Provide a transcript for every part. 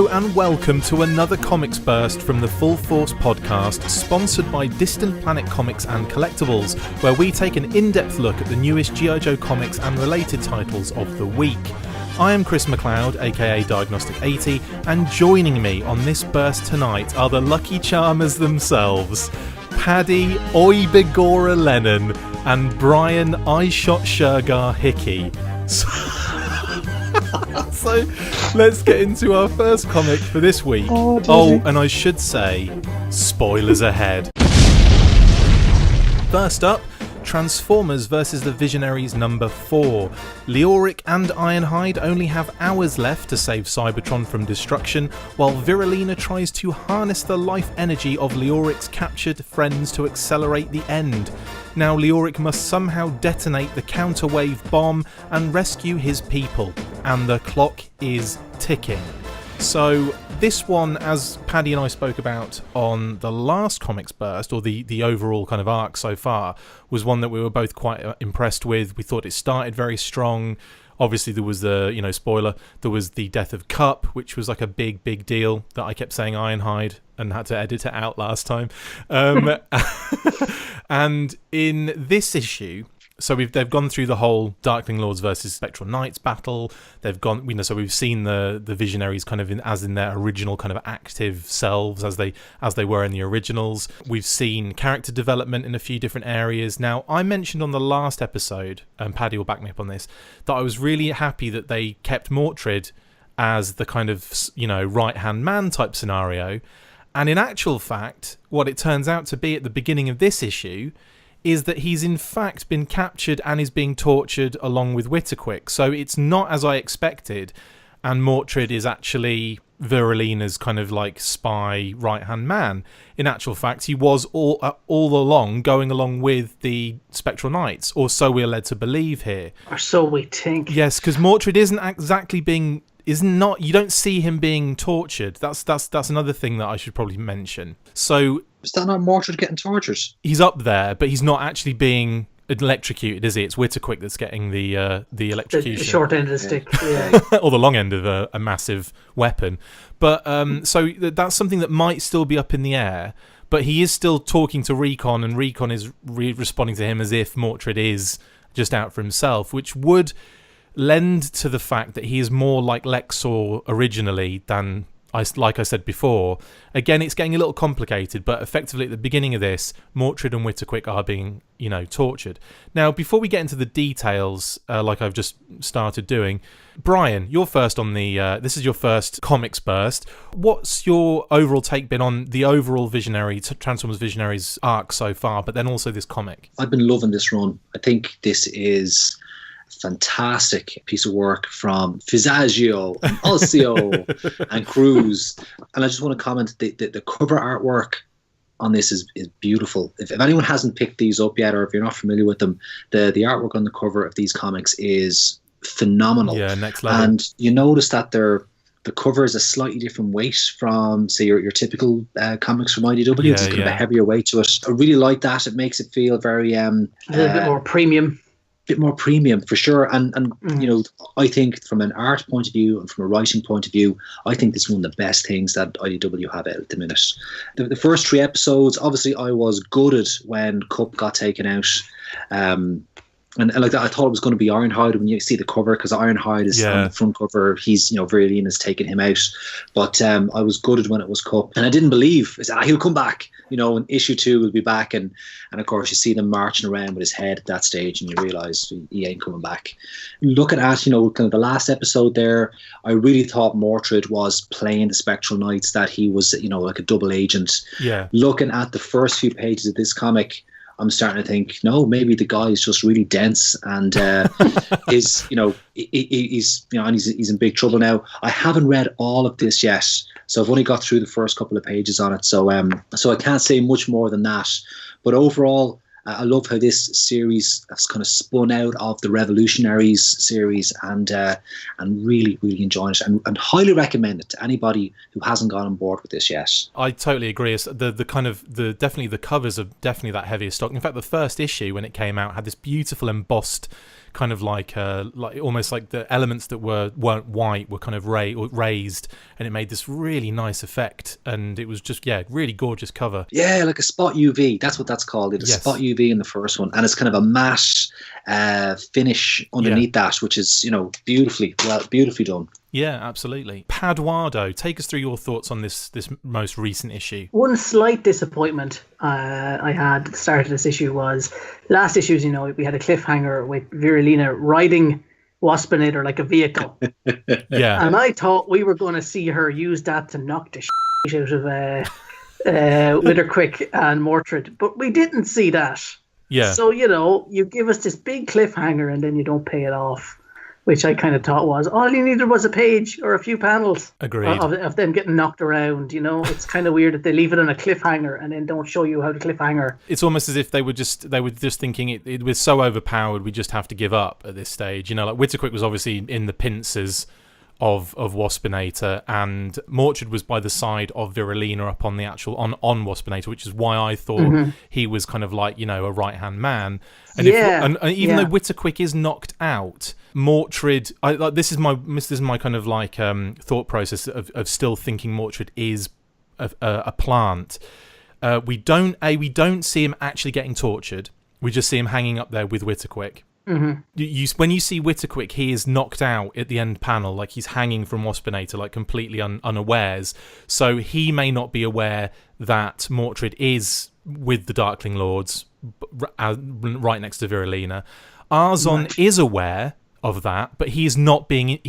Hello and welcome to another Comics Burst from the Full Force podcast, sponsored by Distant Planet Comics and Collectibles, where we take an in-depth look at the newest G.I. Joe comics and related titles of the week. I am Chris McLeod, aka Diagnostic80, and joining me on this burst tonight are the Lucky Charmers themselves, Paddy Oibigora Lennon and Brian I Shot Shergar Hickey. So let's get into our first comic for this week. Oh, and I should say, spoilers ahead. First up, Transformers vs. the Visionaries number 4. Leoric and Ironhide only have hours left to save Cybertron from destruction, while Viralina tries to harness the life energy of Leoric's captured friends to accelerate the end. Now Leoric must somehow detonate the counterwave bomb and rescue his people, and the clock is ticking. So this one, as Paddy and I spoke about on the last Comics Burst, or the overall kind of arc so far, was one that we were both quite impressed with. We thought it started very strong. Obviously there was the, spoiler, there was the death of Cup, which was like a big deal that I kept saying Ironhide and had to edit it out last time. And in this issue, so they've gone through the whole Darkling Lords versus Spectral Knights battle. They've gone, so we've seen the Visionaries kind of in their original kind of active selves as they were in the originals. We've seen character development in a few different areas. Now, I mentioned on the last episode, and Paddy will back me up on this, that I was really happy that they kept Mortrid as the kind of right-hand man type scenario. And in actual fact, what it turns out to be at the beginning of this issue is that he's in fact been captured and is being tortured along with Witterquick. So it's not as I expected, and Mortrid is actually Viralina's kind of like spy right-hand man. In actual fact, he was all along going along with the Spectral Knights, or so we're led to believe here. Or so we think. Yes, because Mortrid isn't exactly being... you don't see him being tortured. That's another thing that I should probably mention. So is that not Mortrid getting tortured? He's up there, but he's not actually being electrocuted, is he? It's Witterquick that's getting the electrocution. The short end of the stick, yeah. Or the long end of a massive weapon. But so that's something that might still be up in the air, but he is still talking to Recon, and Recon is responding to him as if Mortrid is just out for himself, which would lend to the fact that he is more like Lexor originally than, like I said before. Again, it's getting a little complicated, but effectively at the beginning of this, Mortrid and Witterquick are being, tortured. Now, before we get into the details, like I've just started doing, Brian, you're first on this is your first Comics Burst. What's your overall take been on the overall Transformers Visionaries arc so far, but then also this comic? I've been loving this run. I think this is fantastic piece of work from Visaggio and Alcio and Cruz. And I just want to comment, the cover artwork on this is beautiful. If anyone hasn't picked these up yet, or if you're not familiar with them, the artwork on the cover of these comics is phenomenal. Yeah, next level. And you notice that the cover is a slightly different weight from, say, your typical comics from IDW. It's kind of a heavier weight to it. I really like that. It makes it feel very a little bit more premium. Bit more premium for sure, and I think from an art point of view and from a writing point of view, I think this is one of the best things that IDW have out at the minute. The first 3 episodes, obviously I was gutted when Cup got taken out, and like that, I thought it was going to be Ironhide when you see the cover, because Ironhide is on the front cover. He's, Viralina's taken him out, but I was gutted when it was Cup, and I didn't believe. I said, he'll come back. In issue 2 will be back, and of course you see them marching around with his head at that stage, and you realise he ain't coming back. Looking at kind of the last episode there, I really thought Mortrid was playing the Spectral Knights, that he was like a double agent. Yeah. Looking at the first few pages of this comic, I'm starting to think, no, maybe the guy is just really dense, and he's in big trouble now. I haven't read all of this yet, so I've only got through the first couple of pages on it. So I can't say much more than that. But overall, I love how this series has kind of spun out of the Revolutionaries series, and really, really enjoying it, and highly recommend it to anybody who hasn't got on board with this yet. I totally agree. It's definitely the covers are definitely that heavier stock. In fact, the first issue when it came out had this beautiful embossed kind of like almost like the elements that weren't white were kind of raised, and it made this really nice effect, and it was just really gorgeous cover. Yeah, like a spot UV. That's what that's called. It's a spot UV in the first one, and it's kind of a matte finish underneath that, which is beautifully done. Yeah, absolutely. Paduardo, take us through your thoughts on this most recent issue. One slight disappointment I had at the start of this issue was last issues, we had a cliffhanger with Virulina riding Waspinator like a vehicle. Yeah. And I thought we were going to see her use that to knock the shit out of Witherquick and Mordred, but we didn't see that. Yeah. So, you give us this big cliffhanger and then you don't pay it off, which I kind of thought was all you needed was a page or a few panels of them getting knocked around. It's kind of weird that they leave it on a cliffhanger and then don't show you how the cliffhanger. It's almost as if they were just thinking it was so overpowered we just have to give up at this stage. Like Witherquick was obviously in the pincers of Waspinator, and Mordred was by the side of Virulina up on the actual on Waspinator, which is why I thought he was kind of like a right hand man. And even though Witherquick is knocked out, Mordred, this is my kind of like thought process of still thinking Mordred is a plant. We don't see him actually getting tortured. We just see him hanging up there with Witherquick. Mm-hmm. When you see Witherquick, he is knocked out at the end panel, like he's hanging from Waspinator, like completely unawares. So he may not be aware that Mordred is with the Darkling Lords, right next to Virulina. Arzon is aware of that, but he's not being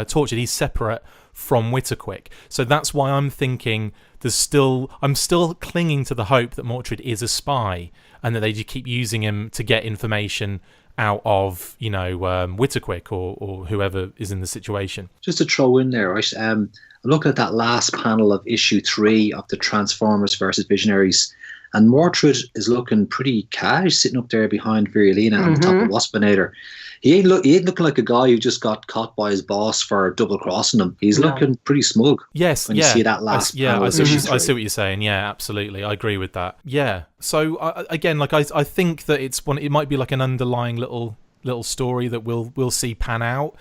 tortured. He's separate from Witherquick. So that's why I'm thinking I'm still clinging to the hope that Mordred is a spy, and that they just keep using him to get information out of Witherquick or whoever is in the situation. Just to throw in there, right? I'm looking at that last panel of issue 3 of the Transformers versus Visionaries, and Mordred is looking pretty cash, sitting up there behind Virulina on the top of Waspinator. He ain't looking like a guy who just got caught by his boss for double crossing him. He's looking pretty smug. Yes, when you see that last. I see what you're saying. Yeah, absolutely, I agree with that. Yeah. So again, like I think that it might be like an underlying little story that we'll see pan out.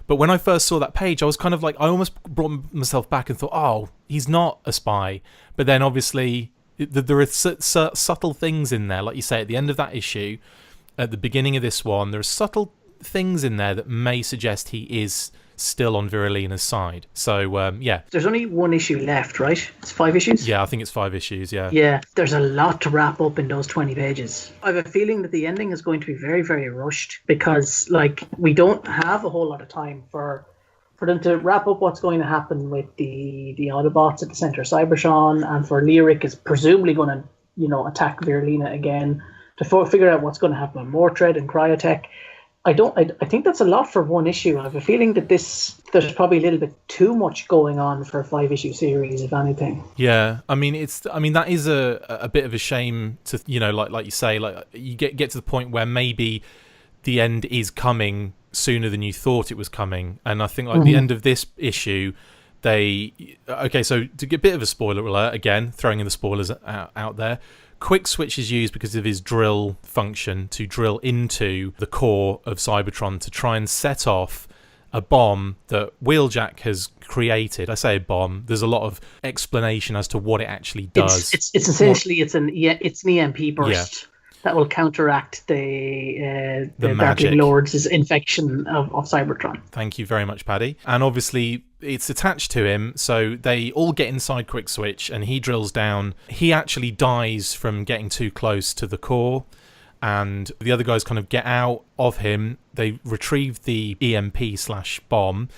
But when I first saw that page, I was kind of like, I almost brought myself back and thought, oh, he's not a spy. But then obviously there are subtle things in there, like you say, at the end of that issue, at the beginning of this one, there are subtle things in there that may suggest he is still on Virulina's side. So there's only one issue left, right? It's 5 issues. I think it's 5 issues. Yeah, there's a lot to wrap up in those 20 pages. I have a feeling that the ending is going to be very, very rushed, because we don't have a whole lot of time for them to wrap up what's going to happen with the Autobots at the center of Cybertron, and for Lyric is presumably going to attack Virulina again to figure out what's going to happen with Mordred and Cryotech. I think that's a lot for one issue. I have a feeling that there's probably a little bit too much going on for a 5-issue series, if anything. Yeah, I mean that is a bit of a shame to like you say, like you get to the point where maybe the end is coming sooner than you thought it was coming, and I think the end of this issue, so to get a bit of a spoiler alert again, throwing in the spoilers out there. Quick Switch is used because of his drill function to drill into the core of Cybertron to try and set off a bomb that Wheeljack has created. I say a bomb. There's a lot of explanation as to what it actually does. It's essentially it's an EMP burst that will counteract the Darkling Lord's infection of Cybertron. Thank you very much, Paddy. And obviously it's attached to him, so they all get inside Quick Switch and he drills down. He actually dies from getting too close to the core, and the other guys kind of get out of him. They retrieve the EMP/bomb,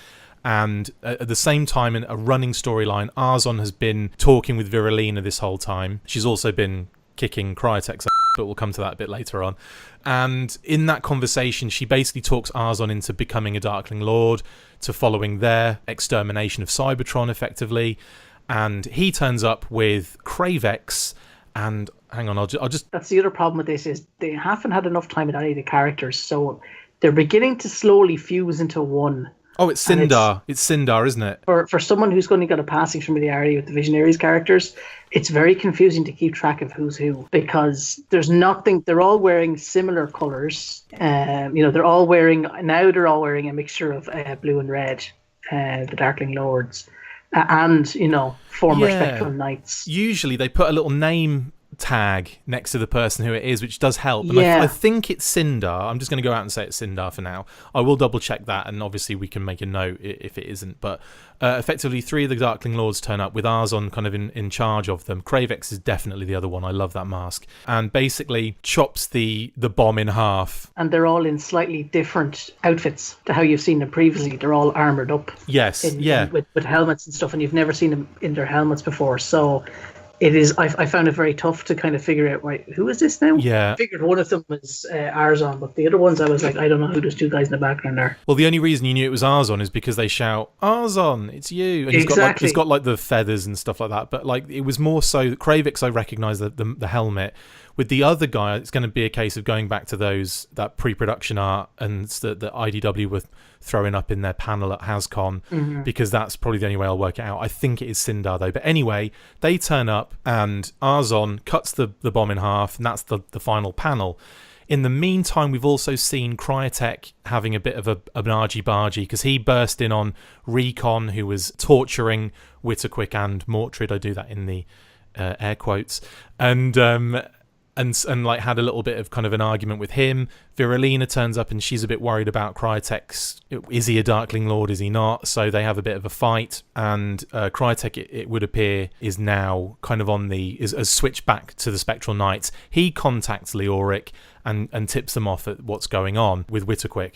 and at the same time, in a running storyline, Arzon has been talking with Virulina this whole time. She's also been kicking Cryotech's, but we'll come to that a bit later on. And in that conversation, she basically talks Arzon into becoming a Darkling Lord, to following their extermination of Cybertron, effectively. And he turns up with Kravex and hang on, I'll just. That's the other problem with this is they haven't had enough time with any of the characters, so they're beginning to slowly fuse into one. Oh, it's Sindar. It's Sindar, isn't it? For someone who's only got a passing familiarity with the Visionaries characters, it's very confusing to keep track of who's who because there's nothing. They're all wearing similar colors. They're all wearing a mixture of blue and red. The Darkling Lords, and former Spectral Knights. Usually, they put a little name tag next to the person who it is, which does help. And Yeah. I think it's Sindar. I'm just going to go out and say it's Sindar for now. I will double check that, and obviously we can make a note if it isn't. But effectively, 3 of the Darkling Lords turn up with Arzon kind of in charge of them. Kravex is definitely the other one. I love that mask. And basically chops the bomb in half. And they're all in slightly different outfits to how you've seen them previously. They're all armoured up. Yes, with helmets and stuff, and you've never seen them in their helmets before. So it is. I found it very tough to kind of figure out, right, who is this now? Yeah. I figured one of them was Arzon, but the other ones I was like, I don't know who those 2 guys in the background are. Well, the only reason you knew it was Arzon is because they shout, Arzon, it's you. And Exactly. he's got like the feathers and stuff like that. But like it was more so that Kravex, I recognise the helmet. With the other guy, it's going to be a case of going back to that pre-production art and that IDW were throwing up in their panel at HasCon, because that's probably the only way I'll work it out. I think it is Sindar though. But anyway, they turn up and Arzon cuts the bomb in half, and that's the final panel. In the meantime, we've also seen Cryotech having a bit of an argy-bargy because he burst in on Recon, who was torturing Witterquick and Mortrid. I do that in the air quotes. And like had a little bit of kind of an argument with him. Viralina turns up and she's a bit worried about Cryotech's. Is he a Darkling Lord? Is he not? So they have a bit of a fight. And Cryotech, it would appear, is now kind of has switched back to the Spectral Knights. He contacts Leoric and tips them off at what's going on with Witterquick.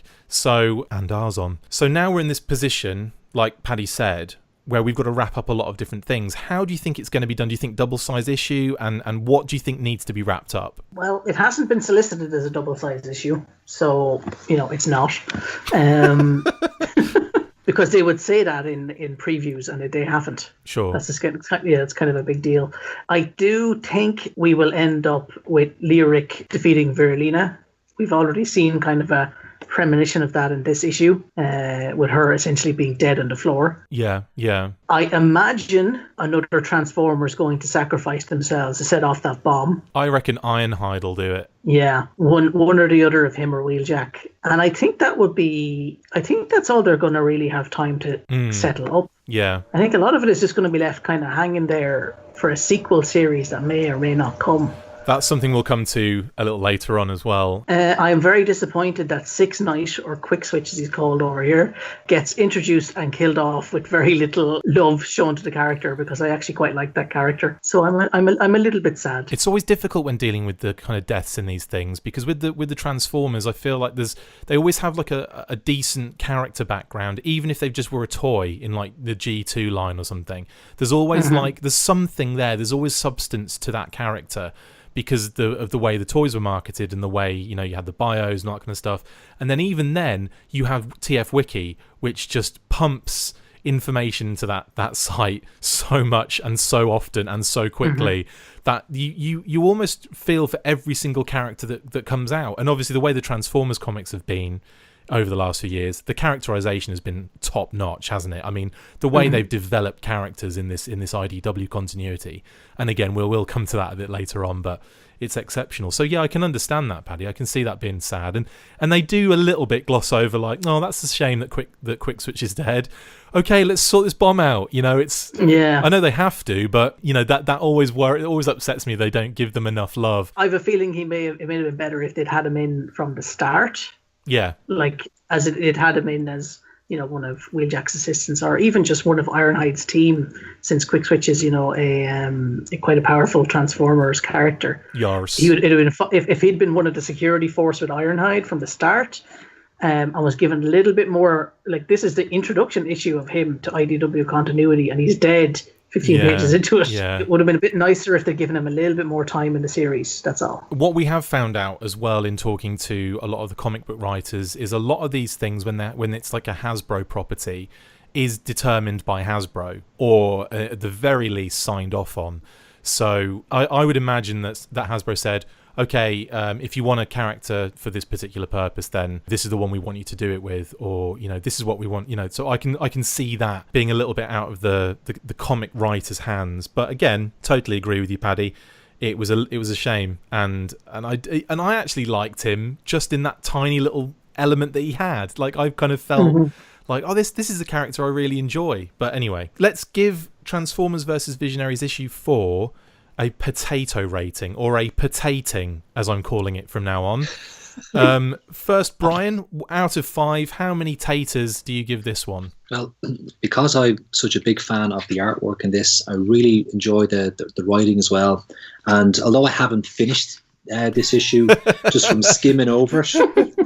And Arzon. So now we're in this position, like Paddy said, where we've got to wrap up a lot of different things. How do you think it's going to be done? Do you think double-size issue? And what do you think needs to be wrapped up? Well, it hasn't been solicited as a double-sized issue, so, it's not. Because they would say that in previews, and they haven't. Sure. It's kind of a big deal. I do think we will end up with Leoric defeating Viralina. We've already seen kind of a premonition of that in this issue, with her essentially being dead on the floor. Yeah. I imagine another Transformer's going to sacrifice themselves to set off that bomb. I reckon Ironhide will do it. Yeah, one or the other of him or Wheeljack. And I think that's all they're going to really have time to settle up. Yeah. I think a lot of it is just going to be left kind of hanging there for a sequel series that may or may not come. That's something we'll come to a little later on as well. I am very disappointed that Six Knight, or Quick Switch as he's called over here, gets introduced and killed off with very little love shown to the character, because I actually quite like that character. So I'm a little bit sad. It's always difficult when dealing with the kind of deaths in these things, because with the Transformers, I feel like they always have like a decent character background, even if they just were a toy in like the G2 line or something. There's always there's something there. There's always substance to that character, because of the way the toys were marketed and the way, you had the bios and all that kind of stuff. And then even then, you have TF Wiki, which just pumps information into that site so much and so often and so quickly that you almost feel for every single character that comes out. And obviously the way the Transformers comics have been over the last few years, the characterization has been top notch, hasn't it? I mean, the way they've developed characters in this IDW continuity, and again, we'll come to that a bit later on, but it's exceptional. So yeah, I can understand that, Paddy. I can see that being sad, and they do a little bit gloss over, like, oh, that's a shame that Quick Switch is dead. Okay, let's sort this bomb out. It's I know they have to, but that always it always upsets me they don't give them enough love. I have a feeling it may have been better if they'd had him in from the start. Yeah, like as it had him in as one of Wheeljack's assistants, or even just one of Ironhide's team, since Quick Switch is a quite a powerful Transformers character. Yours. It would have been if he'd been one of the security force with Ironhide from the start, and was given a little bit more, like, this is the introduction issue of him to IDW continuity, and he's dead 15 pages into it. Yeah. It would have been a bit nicer if they'd given him a little bit more time in the series. That's all. What we have found out as well in talking to a lot of the comic book writers is a lot of these things, when it's like a Hasbro property, is determined by Hasbro, or at the very least signed off on. So I would imagine that Hasbro said, okay, if you want a character for this particular purpose, then this is the one we want you to do it with, or this is what we want. So I can see that being a little bit out of the comic writer's hands. But again, totally agree with you, Paddy. It was a shame, and I actually liked him just in that tiny little element that he had. Like I kind of felt like, oh, this is a character I really enjoy. But anyway, let's give Transformers vs. Visionaries issue 4 a potato rating, or a potating, as I'm calling it from now on. First, Brian, out of 5, how many taters do you give this one? Well, because I'm such a big fan of the artwork in this, I really enjoy the writing as well. And although I haven't finished this issue, just from skimming over it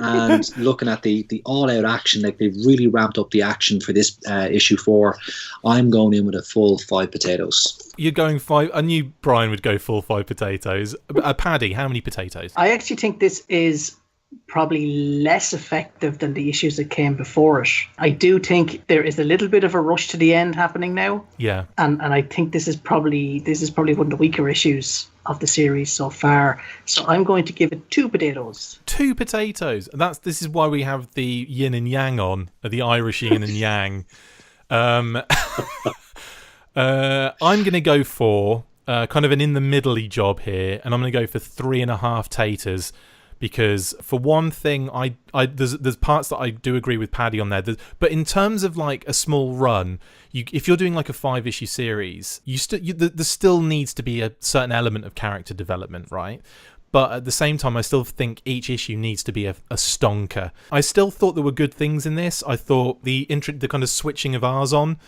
and looking at the all-out action, like they've really ramped up the action for this issue 4, I'm going in with a full 5 potatoes. You're going 5. I knew Brian would go full 5 potatoes. Paddy, how many potatoes? I actually think this is probably less effective than the issues that came before it. I do think there is a little bit of a rush to the end happening now. Yeah. And I think this is probably one of the weaker issues of the series so far. So I'm going to give it 2 potatoes. 2 potatoes. This is why we have the yin and yang on, the Irish yin and yang. I'm going to go for kind of an in the middle-y job here, and I'm going to go for 3.5 taters. Because for one thing, there's parts that I do agree with Paddy on there. But in terms of like a small run, if you're doing like a 5-issue series, there still needs to be a certain element of character development, right? But at the same time, I still think each issue needs to be a stonker. I still thought there were good things in this. I thought the kind of switching of ours on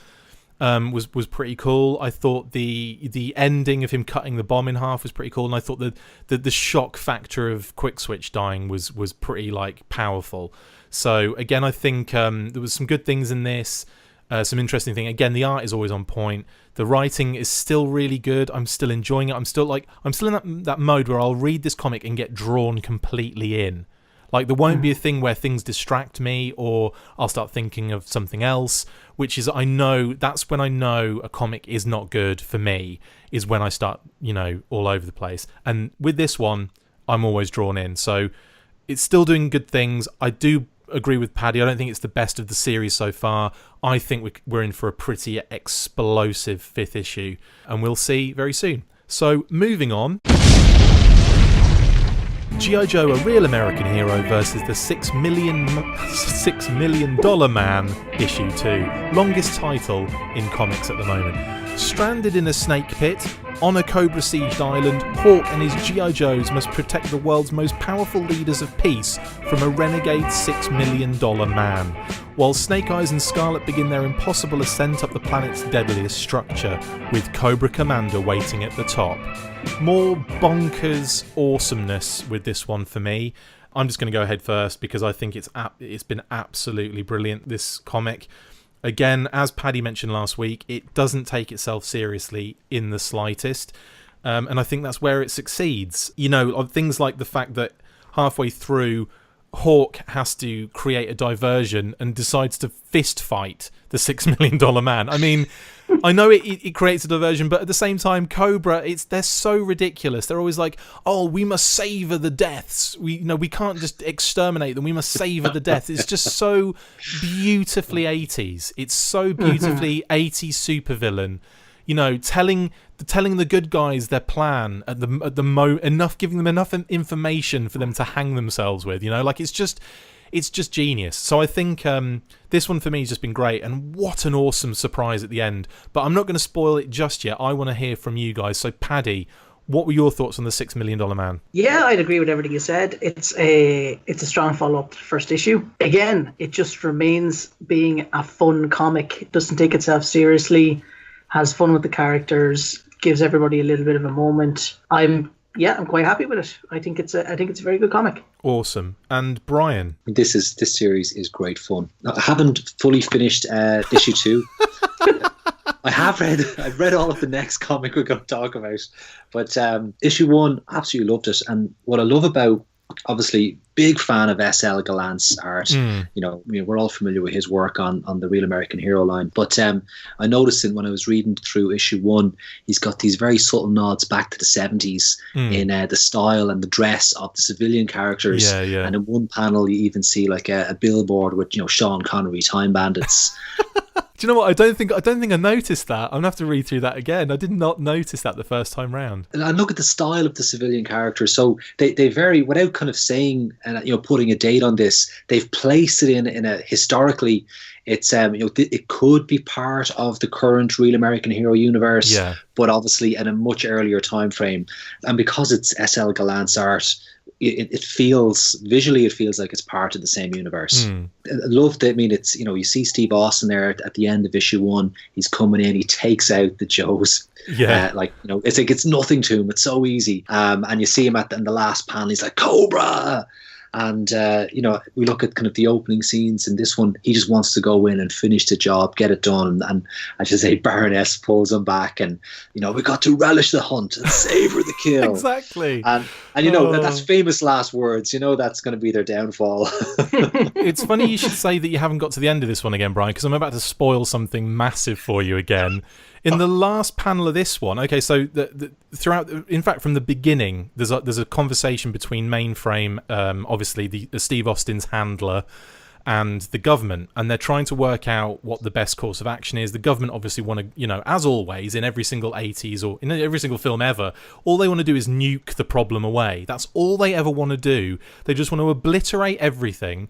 was pretty cool. I thought the ending of him cutting the bomb in half was pretty cool, and I thought the shock factor of Quick Switch dying was pretty like powerful. So again, I think there was some good things in this, some interesting thing. Again, the art is always on point. The writing is still really good. I'm still enjoying it. I'm still in that mode where I'll read this comic and get drawn completely in. Like, there won't be a thing where things distract me or I'll start thinking of something else, which is that's when I know a comic is not good for me, is when I start, all over the place. And with this one, I'm always drawn in. So it's still doing good things. I do agree with Paddy. I don't think it's the best of the series so far. I think we're in for a pretty explosive 5th issue, and we'll see very soon. So moving on. G.I. Joe, a real American hero versus the $6 million Man, issue 2, longest title in comics at the moment. Stranded in a snake pit, on a Cobra-sieged island, Hawk and his G.I. Joes must protect the world's most powerful leaders of peace from a renegade $6 million man, while Snake Eyes and Scarlet begin their impossible ascent up the planet's deadliest structure, with Cobra Commander waiting at the top. More bonkers awesomeness with this one for me. I'm just going to go ahead first because I think it's been absolutely brilliant, this comic. Again, as Paddy mentioned last week, it doesn't take itself seriously in the slightest. And I think that's where it succeeds. Things like the fact that halfway through, Hawk has to create a diversion and decides to fist fight the $6 million man. I mean, I know it creates a diversion, but at the same time, Cobra, they're so ridiculous. They're always like, oh, we must savor the deaths. We can't just exterminate them. We must savor the deaths. It's just so beautifully 80s. It's so beautifully 80s supervillain. Telling the good guys their plan at the giving them enough information for them to hang themselves with. It's just genius. So I think this one for me has just been great, and what an awesome surprise at the end. But I'm not going to spoil it just yet. I want to hear from you guys. So Paddy, what were your thoughts on the $6 million man? Yeah, I'd agree with everything you said. It's a strong follow-up to the first issue. Again, it just remains being a fun comic. It doesn't take itself seriously, has fun with the characters, gives everybody a little bit of a moment. I'm quite happy with it. I think it's a very good comic. Awesome. And Brian, this series is great fun. I haven't fully finished issue 2. I've read all of the next comic we're going to talk about, but issue 1, absolutely loved it. And what I love about Obviously, big fan of S.L. Gallant's art. We're all familiar with his work on the Real American Hero line. But I noticed when I was reading through issue 1, he's got these very subtle nods back to the 70s in the style and the dress of the civilian characters. And in one panel, you even see like a billboard with Sean Connery, Time Bandits. Do you know what? I don't think I noticed that. I'm gonna have to read through that again. I did not notice that the first time round. And look at the style of the civilian characters. So they vary without kind of saying and putting a date on this. They've placed it in a historically. It's it could be part of the current Real American Hero universe, but obviously in a much earlier time frame. And because it's S.L. Gallant's art, it feels visually, it feels like it's part of the same universe. I love that. I mean, it's you see Steve Austin there at the end of issue 1. He's coming in, he takes out the Joes. It's like it's nothing to him. It's so easy. And you see him in the last panel. He's like Cobra. And, we look at kind of the opening scenes in this one. He just wants to go in and finish the job, get it done. And I should say Baroness pulls him back and, we got to relish the hunt and savor the kill. Exactly. And that's famous last words. That's going to be their downfall. It's funny you should say that you haven't got to the end of this one again, Brian, because I'm about to spoil something massive for you again. In the last panel of this one, okay, so throughout, in fact, from the beginning, there's a conversation between Mainframe, obviously the Steve Austin's handler, and the government, and they're trying to work out what the best course of action is. The government obviously want to, as always, in every single 80s or in every single film ever, all they want to do is nuke the problem away. That's all they ever want to do. They just want to obliterate everything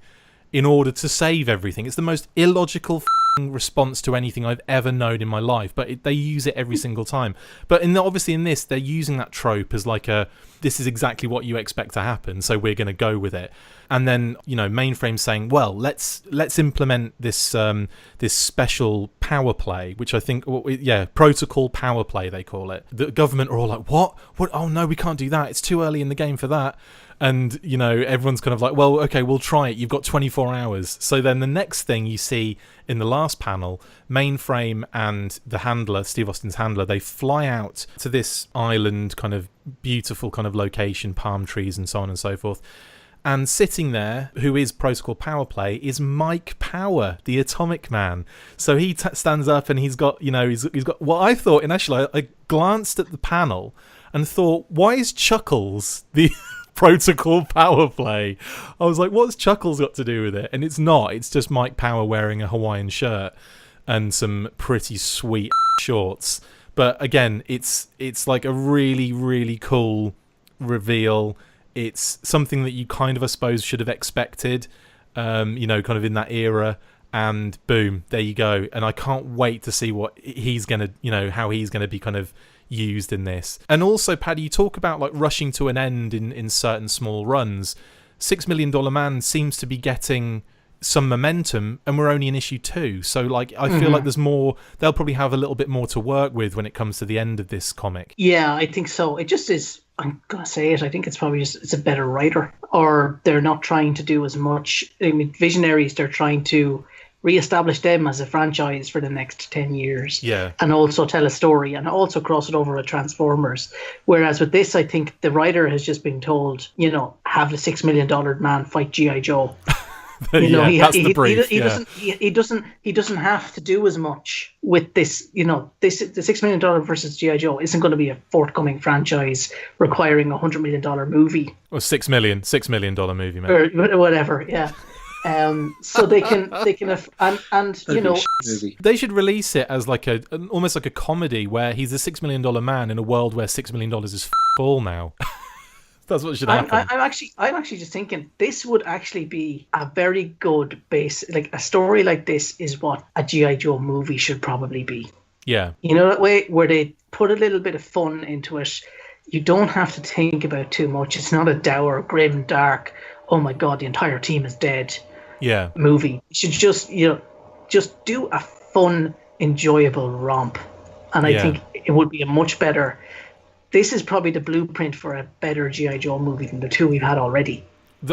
in order to save everything. It's the most illogical response to anything I've ever known in my life, but they use it every single time. But obviously in this, they're using that trope as like this is exactly what you expect to happen, so we're going to go with it. And then Mainframe saying, well, let's implement this this special power play, which I think protocol power play they call it. The government are all like, what? Oh no, we can't do that, it's too early in the game for that. And everyone's kind of like, well, okay, we'll try it, you've got 24 hours. So then the next thing you see in the last panel, Mainframe and the handler, Steve Austin's handler, they fly out to this island, kind of beautiful kind of location, palm trees and so on and so forth. And sitting there, who is Protocol Power Play, is Mike Power, the Atomic Man. So he stands up and he's got what I thought initially. I glanced at the panel and thought, why is Chuckles the Protocol Power Play? I was like, what's Chuckles got to do with it? And it's not. It's just Mike Power wearing a Hawaiian shirt and some pretty sweet shorts. But again, it's like a really, really cool reveal. It's something that you kind of, I suppose, should have expected, kind of in that era. And boom, there you go. And I can't wait to see what he's going to, how he's going to be kind of used in this. And also, Paddy, you talk about like rushing to an end in certain small runs. $6 Million Man seems to be getting some momentum, and we're only in issue 2. So like I feel like there's more. They'll probably have a little bit more to work with when it comes to the end of this comic. Yeah, I think so. It just is. I'm gonna say it. I think it's probably just it's a better writer, or they're not trying to do as much. I mean, Visionaries, they're trying to reestablish them as a franchise for the next 10 years. Yeah. And also tell a story and also cross it over with Transformers. Whereas with this, I think the writer has just been told, have the $6 Million Man fight G.I. Joe. That's the brief. He doesn't have to do as much with this. The $6 Million versus G.I. Joe isn't going to be a forthcoming franchise requiring a $100 million movie. Or $6 million movie, man. Or whatever, yeah. So they can they should release it as like almost like a comedy where he's a $6 million man in a world where $6 million is all now. That's what should happen. I'm actually just thinking this would actually be a very good base. Like a story like this is what a G.I. Joe movie should probably be. Yeah. That way where they put a little bit of fun into it. You don't have to think about too much. It's not a dour, grim, dark, oh my God, the entire team is dead. Yeah. Movie. You should just do a fun, enjoyable romp. And I think it would be a much better. This is probably the blueprint for a better G.I. Joe movie than the two we've had already.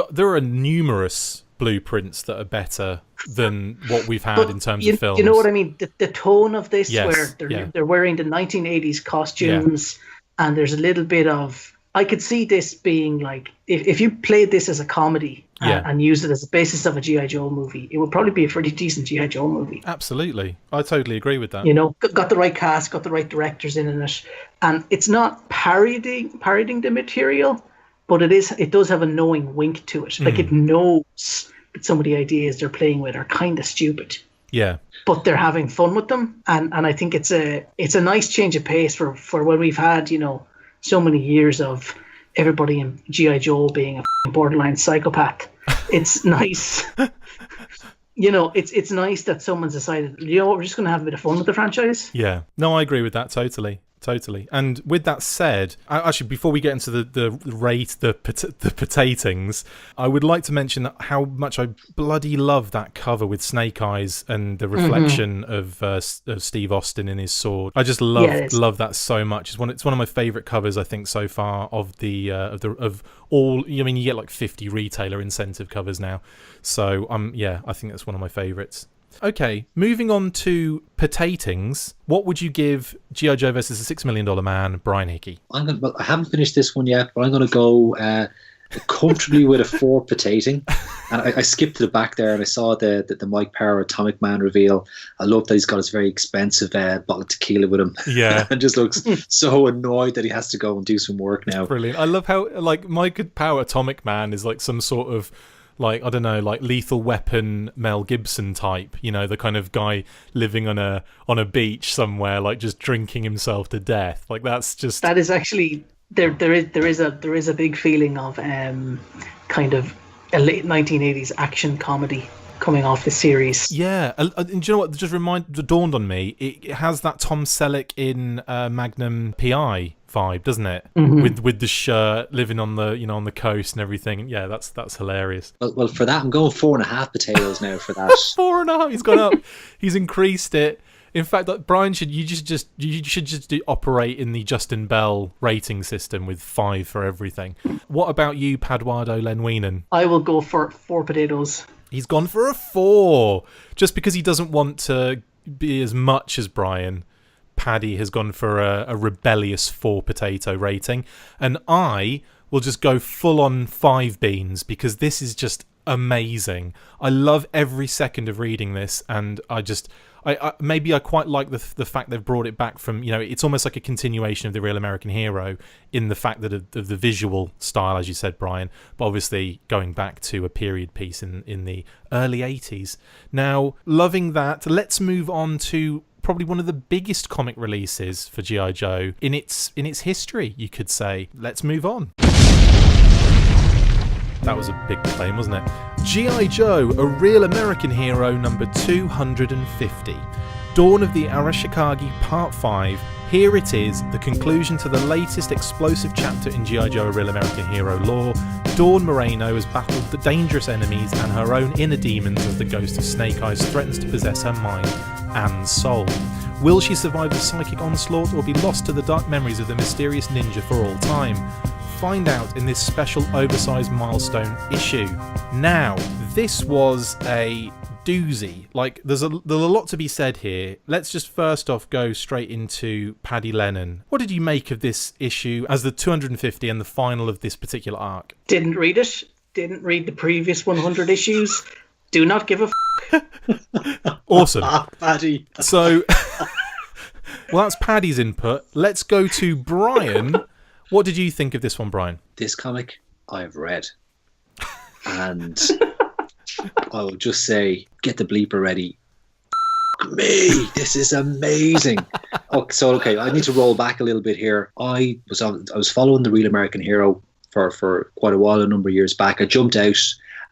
There are numerous blueprints that are better than what we've had in terms of films. You know what I mean? The tone of this, yes, where they're wearing the 1980s costumes, and there's a little bit of, I could see this being like, if you played this as a comedy and used it as a basis of a G.I. Joe movie, it would probably be a pretty decent G.I. Joe movie. Absolutely. I totally agree with that. You know, got the right cast, got the right directors in it. And it's not parodying the material, but it does have a knowing wink to it. Like, it knows that some of the ideas they're playing with are kind of stupid. Yeah. But they're having fun with them. And I think it's a nice change of pace for when we've had, you know, so many years of everybody in G.I. Joe being a borderline psychopath. It's nice. You know, it's nice that someone's decided, you know what, we're just going to have a bit of fun with the franchise. Yeah. No, I agree with that totally. And with that said, actually, before we get into the potatings, I would like to mention how much I bloody love that cover with Snake Eyes and the reflection of Steve Austin in his sword. I just love that so much. It's one of my favourite covers, I think, so far of all. I mean, you get like 50 retailer incentive covers now, so I think that's one of my favourites. Okay, moving on to potatings. What would you give G.I. Joe versus the $6 Million Man, Brian Hickey? I haven't finished this one yet, but I'm going to go comfortably with a 4 potating. And I skipped to the back there and I saw the Mike Power Atomic Man reveal. I love that he's got his very expensive bottle of tequila with him. Yeah. And just looks so annoyed that he has to go and do some work now. Brilliant. I love how, like, Mike Power Atomic Man is like some sort of, like, I don't know, like Lethal Weapon Mel Gibson type, you know, the kind of guy living on a beach somewhere, like just drinking himself to death. Like, that is actually there is a big feeling of kind of a late 1980s action comedy coming off the series. Yeah, and do you know what just dawned on me? It has that Tom Selleck in Magnum PI vibe, doesn't it? With the shirt, living on the coast and everything. Yeah, that's hilarious. Well, for that, I'm going 4.5 potatoes now for that. 4.5. He's gone up. He's increased it. In fact, Brian, you should just operate in the Justin Bell rating system with 5 for everything. What about you, Paduardo Lenweenan? I will go for 4 potatoes. He's gone for a 4, just because he doesn't want to be as much as Brian. Paddy has gone for a rebellious 4 potato rating, and I will just go full on 5 beans, because this is just amazing. I love every second of reading this, and I quite like the fact they've brought it back from, you know, it's almost like a continuation of The Real American Hero in the fact that of the visual style, as you said, Brian, but obviously going back to a period piece in the early 80s. Now, loving that, let's move on to probably one of the biggest comic releases for G.I. Joe in its history, you could say. Let's move on. That was a big claim, wasn't it? G.I. Joe, A Real American Hero, number 250. Dawn of the Arashikage, Part 5. Here it is, the conclusion to the latest explosive chapter in G.I. Joe, A Real American Hero lore. Dawn Moreno has battled the dangerous enemies, and her own inner demons of the ghost of Snake Eyes threatens to possess her mind and soul. Will she survive the psychic onslaught or be lost to the dark memories of the mysterious ninja for all time? Find out in this special oversized milestone issue. Now, this was a doozy. Like, there's a lot to be said here. Let's just first off go straight into Paddy Lennon. What did you make of this issue as the 250 and the final of this particular arc? Didn't read it. Didn't read the previous 100 issues. Do not give a Awesome. Paddy. So, well, that's Paddy's input. Let's go to Brian. What did you think of this one, Brian? This comic I've read. And I will just say, get the bleeper ready. Me, this is amazing. Okay, I need to roll back a little bit here. I was following The Real American Hero for quite a while, a number of years back. I jumped out,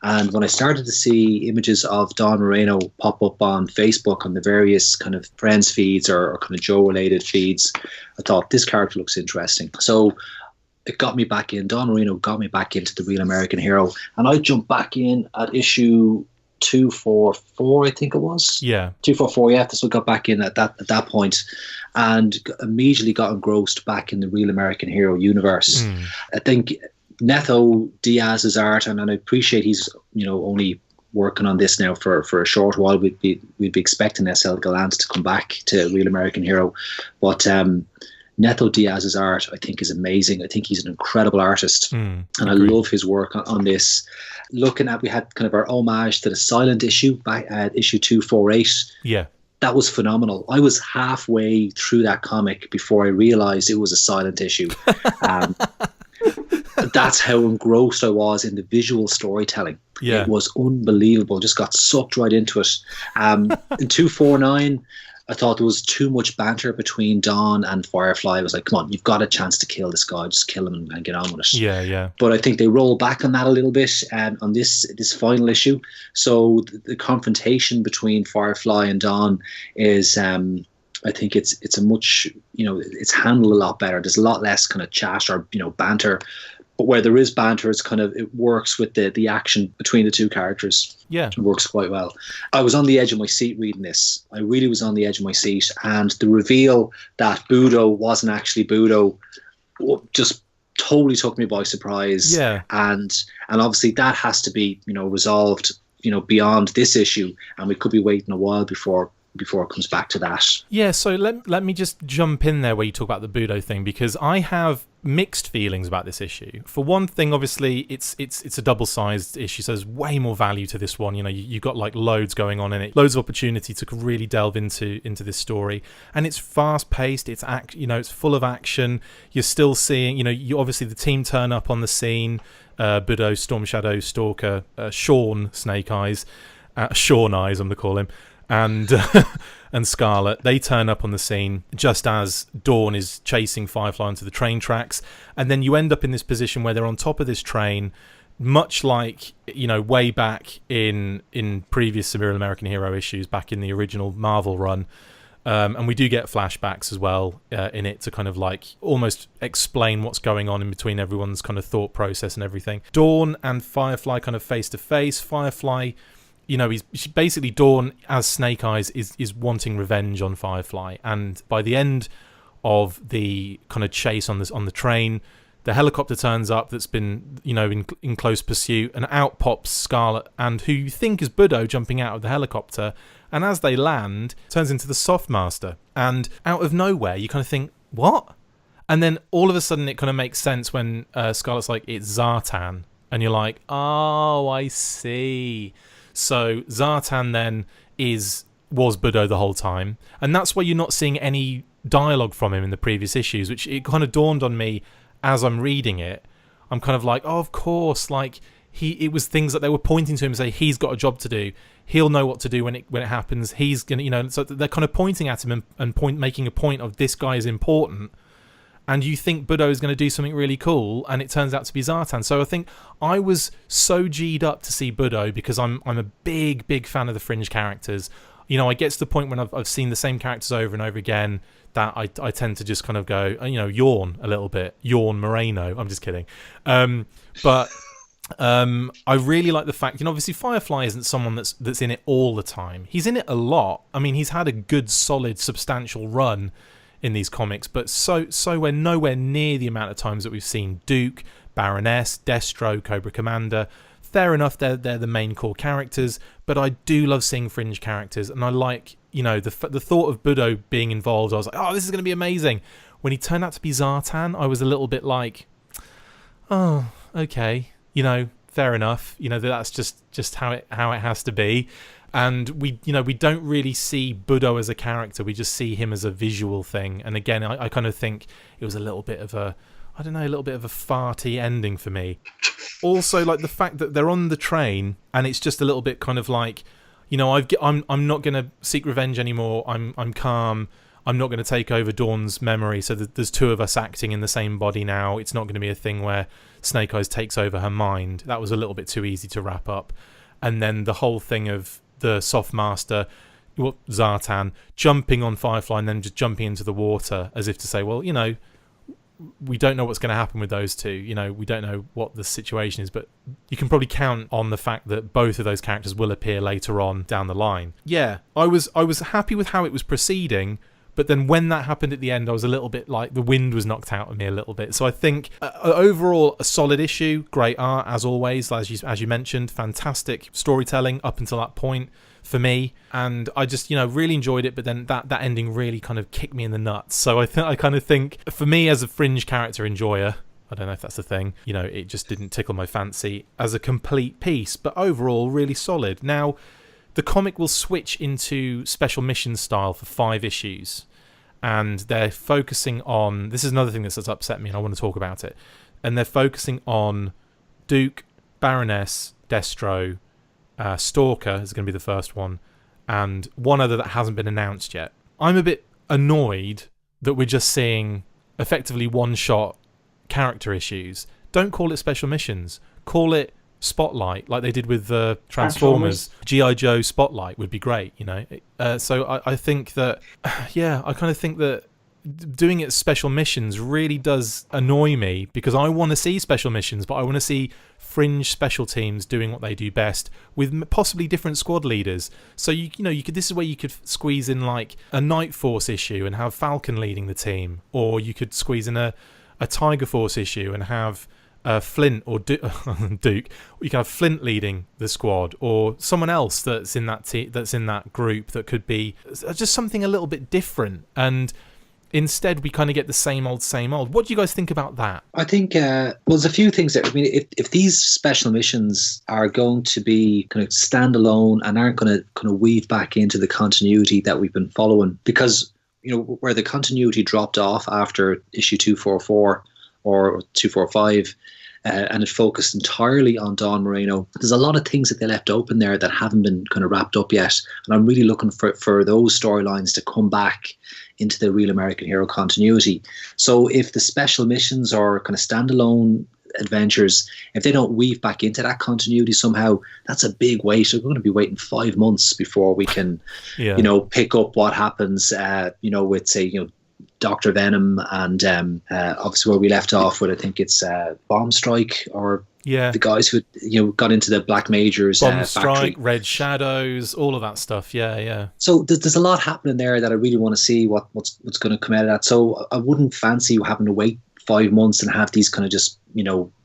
and when I started to see images of Don Moreno pop up on Facebook on the various kind of friends feeds or kind of Joe-related feeds, I thought, this character looks interesting. So it got me back in. Don Moreno got me back into The Real American Hero, and I jumped back in at issue 244, I think it was. Yeah. 244, yeah. So I got back in at that point, and immediately got engrossed back in the Real American Hero universe. I think Neto Diaz's art, and I appreciate he's, you know, only working on this now for a short while. We'd be expecting SL Gallant to come back to Real American Hero, but Neto Diaz's art, I think, is amazing. I think he's an incredible artist, and I love his work on this. Looking at, we had kind of our homage to the silent issue back at issue 248. Yeah. That was phenomenal. I was halfway through that comic before I realized it was a silent issue. That's how engrossed I was in the visual storytelling. Yeah. It was unbelievable. Just got sucked right into it. In 249, I thought there was too much banter between Dawn and Firefly. I was like, come on, you've got a chance to kill this guy. Just kill him and get on with it. Yeah, yeah. But I think they roll back on that a little bit on this final issue. So the confrontation between Firefly and Dawn is, I think it's a much, it's handled a lot better. There's a lot less kind of chat or, banter. But where there is banter, it works with the action between the two characters. Yeah. It works quite well. I was on the edge of my seat reading this. I really was on the edge of my seat. And the reveal that Budo wasn't actually Budo just totally took me by surprise. Yeah. And obviously that has to be, resolved, beyond this issue. And we could be waiting a while before it comes back to that. Yeah, so let me just jump in there where you talk about the Budo thing, because I have mixed feelings about this issue. For one thing, obviously it's a double-sized issue, so there's way more value to this one. You've got like loads going on in it, loads of opportunity to really delve into this story, and it's fast-paced. It's it's full of action. You're still seeing, you obviously the team turn up on the scene. Budo, Storm Shadow, Stalker, Sean, Snake Eyes, Sean Eyes, I'm gonna call him. And Scarlet, they turn up on the scene just as Dawn is chasing Firefly onto the train tracks, and then you end up in this position where they're on top of this train, much like way back in previous Serial American Hero issues, back in the original Marvel run, and we do get flashbacks as well in it to kind of like almost explain what's going on in between everyone's kind of thought process and everything. Dawn and Firefly kind of face to face. Firefly, he's basically, Dawn as Snake Eyes is wanting revenge on Firefly, and by the end of the kind of chase on the train, the helicopter turns up that's been in close pursuit, and out pops Scarlet, and who you think is Budo jumping out of the helicopter, and as they land, turns into the Softmaster, and out of nowhere you kind of think, what? And then all of a sudden it kind of makes sense when Scarlet's like, it's Zartan, and you're like, oh, I see. So Zartan then was Budo the whole time, and that's why you're not seeing any dialogue from him in the previous issues, which it kind of dawned on me as I'm reading it. I'm kind of like, oh, of course, like it was things that they were pointing to him and say, he's got a job to do. He'll know what to do when it happens. He's gonna, so they're kind of pointing at him and making a point of this guy is important. And you think Budo is going to do something really cool, and it turns out to be Zartan. So I think I was so G'd up to see Budo because I'm a big fan of the Fringe characters. I get to the point when I've seen the same characters over and over again that I tend to just kind of go, yawn a little bit. Yawn Moreno. I'm just kidding. But I really like the fact, obviously Firefly isn't someone that's in it all the time. He's in it a lot. I mean, he's had a good, solid, substantial run in these comics, but so we're nowhere near the amount of times that we've seen Duke, Baroness, Destro, Cobra Commander. Fair enough, they're the main core characters, but I do love seeing Fringe characters, and I like, the thought of Budo being involved. I was like, oh, this is going to be amazing. When he turned out to be Zartan, I was a little bit like, oh, okay, fair enough. That's just how it has to be. And we don't really see Budo as a character. We just see him as a visual thing. And again, I kind of think it was a little bit of a farty ending for me. Also, like the fact that they're on the train and it's just a little bit kind of like, I'm not going to seek revenge anymore. I'm calm. I'm not going to take over Dawn's memory. So there's two of us acting in the same body now. It's not going to be a thing where Snake Eyes takes over her mind. That was a little bit too easy to wrap up. And then the whole thing of the Softmaster, Zartan, jumping on Firefly and then just jumping into the water as if to say, well, we don't know what's going to happen with those two. We don't know what the situation is, but you can probably count on the fact that both of those characters will appear later on down the line. Yeah, I was happy with how it was proceeding, But then when that happened at the end, I was a little bit like the wind was knocked out of me a little bit. So I think overall a solid issue, great art as always, as you mentioned, fantastic storytelling up until that point for me, and I just really enjoyed it. But then that ending really kind of kicked me in the nuts. So I kind of think for me as a fringe character enjoyer, I don't know if that's a thing, it just didn't tickle my fancy as a complete piece, but overall really solid. Now, the comic will switch into special mission style for 5 issues, and they're focusing on, this is another thing that's upset me and I want to talk about it, and they're focusing on Duke, Baroness, Destro, Stalker is going to be the first one, and one other that hasn't been announced yet. I'm a bit annoyed that we're just seeing effectively one-shot character issues. Don't call it special missions. Call it Spotlight, like they did with the Transformers. G.I. Joe Spotlight would be great, So I think that, I kind of think that doing it as special missions really does annoy me, because I want to see special missions, but I want to see fringe special teams doing what they do best with possibly different squad leaders. So you could, this is where you could squeeze in like a Night Force issue and have Falcon leading the team, or you could squeeze in a Tiger Force issue and have Flint or Duke. You can have Flint leading the squad, or someone else that's in that group that could be just something a little bit different. And instead, we kind of get the same old. What do you guys think about that? I think there's a few things there. I mean, if these special missions are going to be kind of standalone and aren't going to kind of weave back into the continuity that we've been following, because where the continuity dropped off after issue 244 or 245, and it focused entirely on Dawn Moreno. There's a lot of things that they left open there that haven't been kind of wrapped up yet, and I'm really looking for those storylines to come back into the Real American Hero continuity. So if the special missions are kind of standalone adventures, if they don't weave back into that continuity somehow, that's a big wait. We're going to be waiting 5 months before we can, pick up what happens, with say, Dr. Venom and obviously where we left off with, I think it's Bomb Strike, or the guys who got into the Black Major's Bomb Strike, factory. Red Shadows, all of that stuff. Yeah. So there's a lot happening there that I really want to see what's going to come out of that. So I wouldn't fancy having to wait 5 months and have these kind of just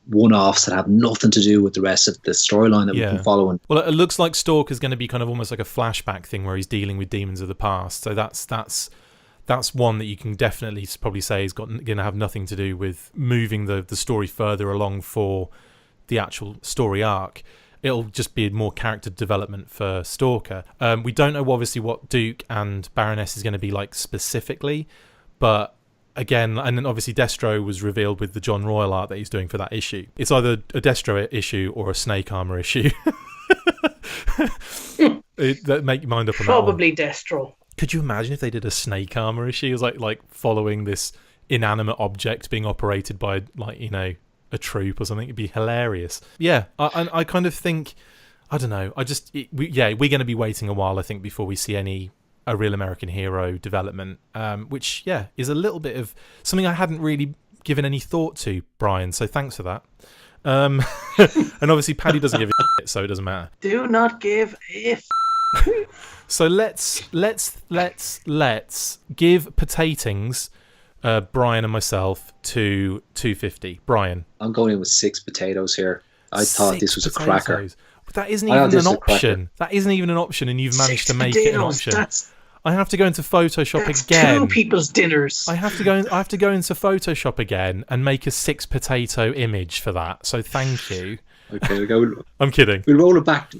one-offs that have nothing to do with the rest of the storyline that we've been following. Well, it looks like Stalker's going to be kind of almost like a flashback thing where he's dealing with demons of the past. So that's one that you can definitely probably say is going to have nothing to do with moving the story further along for the actual story arc. It'll just be more character development for Stalker. We don't know obviously what Duke and Baroness is going to be like specifically, but again, and then obviously Destro was revealed with the John Royal art that he's doing for that issue. It's either a Destro issue or a Snake Armor issue. Make your mind up on that one. Probably Destro. Could you imagine if they did a Snake Armor issue? It was like following this inanimate object being operated by a troop or something. It'd be hilarious. Yeah, I kind of think, I don't know. We're going to be waiting a while, I think, before we see a Real American Hero development, which is a little bit of something I hadn't really given any thought to, Brian. So thanks for that. And obviously Paddy doesn't give a shit, so it doesn't matter. Do not give a So let's give potatings, Brian and myself, to 250. Brian, I'm going in with 6 potatoes here. I thought this was a cracker. But that isn't even an option. That isn't even an option, and you've managed to make it an option. I have to go into Photoshop again. 2 people's dinners. I have to go into Photoshop again and make a 6 potato image for that. So thank you. Okay, we'll go. I'm kidding. We'll roll it back to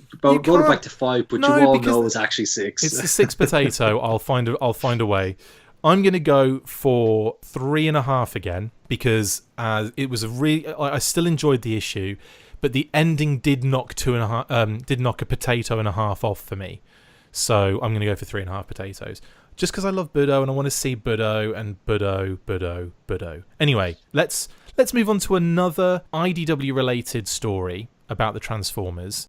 5, but you all know it's actually 6. It's the 6 potato. I'll find a way. I'm going to go for 3.5 again, because it was I still enjoyed the issue, but the ending did knock 2.5. Did knock a potato and a half off for me. So I'm going to go for 3.5 potatoes, just because I love Budo and I want to see Budo and Budo. Anyway, let's move on to another IDW related story about the Transformers.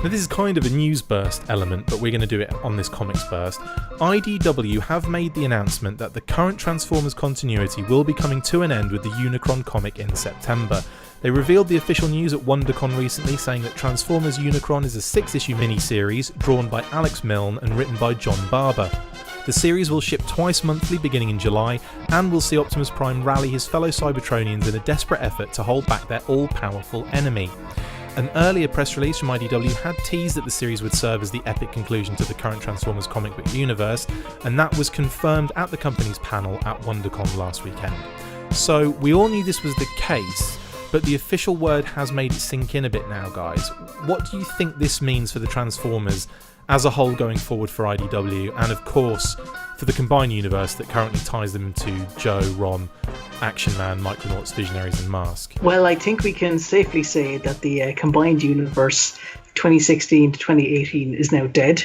Now, this is kind of a news burst element, but we're going to do it on this comics burst. IDW have made the announcement that the current Transformers continuity will be coming to an end with the Unicron comic in September. They revealed the official news at WonderCon recently, saying that Transformers Unicron is a 6-issue miniseries drawn by Alex Milne and written by John Barber. The series will ship twice monthly beginning in July, and will see Optimus Prime rally his fellow Cybertronians in a desperate effort to hold back their all-powerful enemy. An earlier press release from IDW had teased that the series would serve as the epic conclusion to the current Transformers comic book universe, and that was confirmed at the company's panel at WonderCon last weekend. So we all knew this was the case, but the official word has made it sink in a bit now, guys. What do you think this means for the Transformers as a whole going forward for IDW, and of course for the combined universe that currently ties them to Joe, Ron, Action Man, Micronauts, Visionaries and Mask? Well, I think we can safely say that the combined universe 2016 to 2018 is now dead.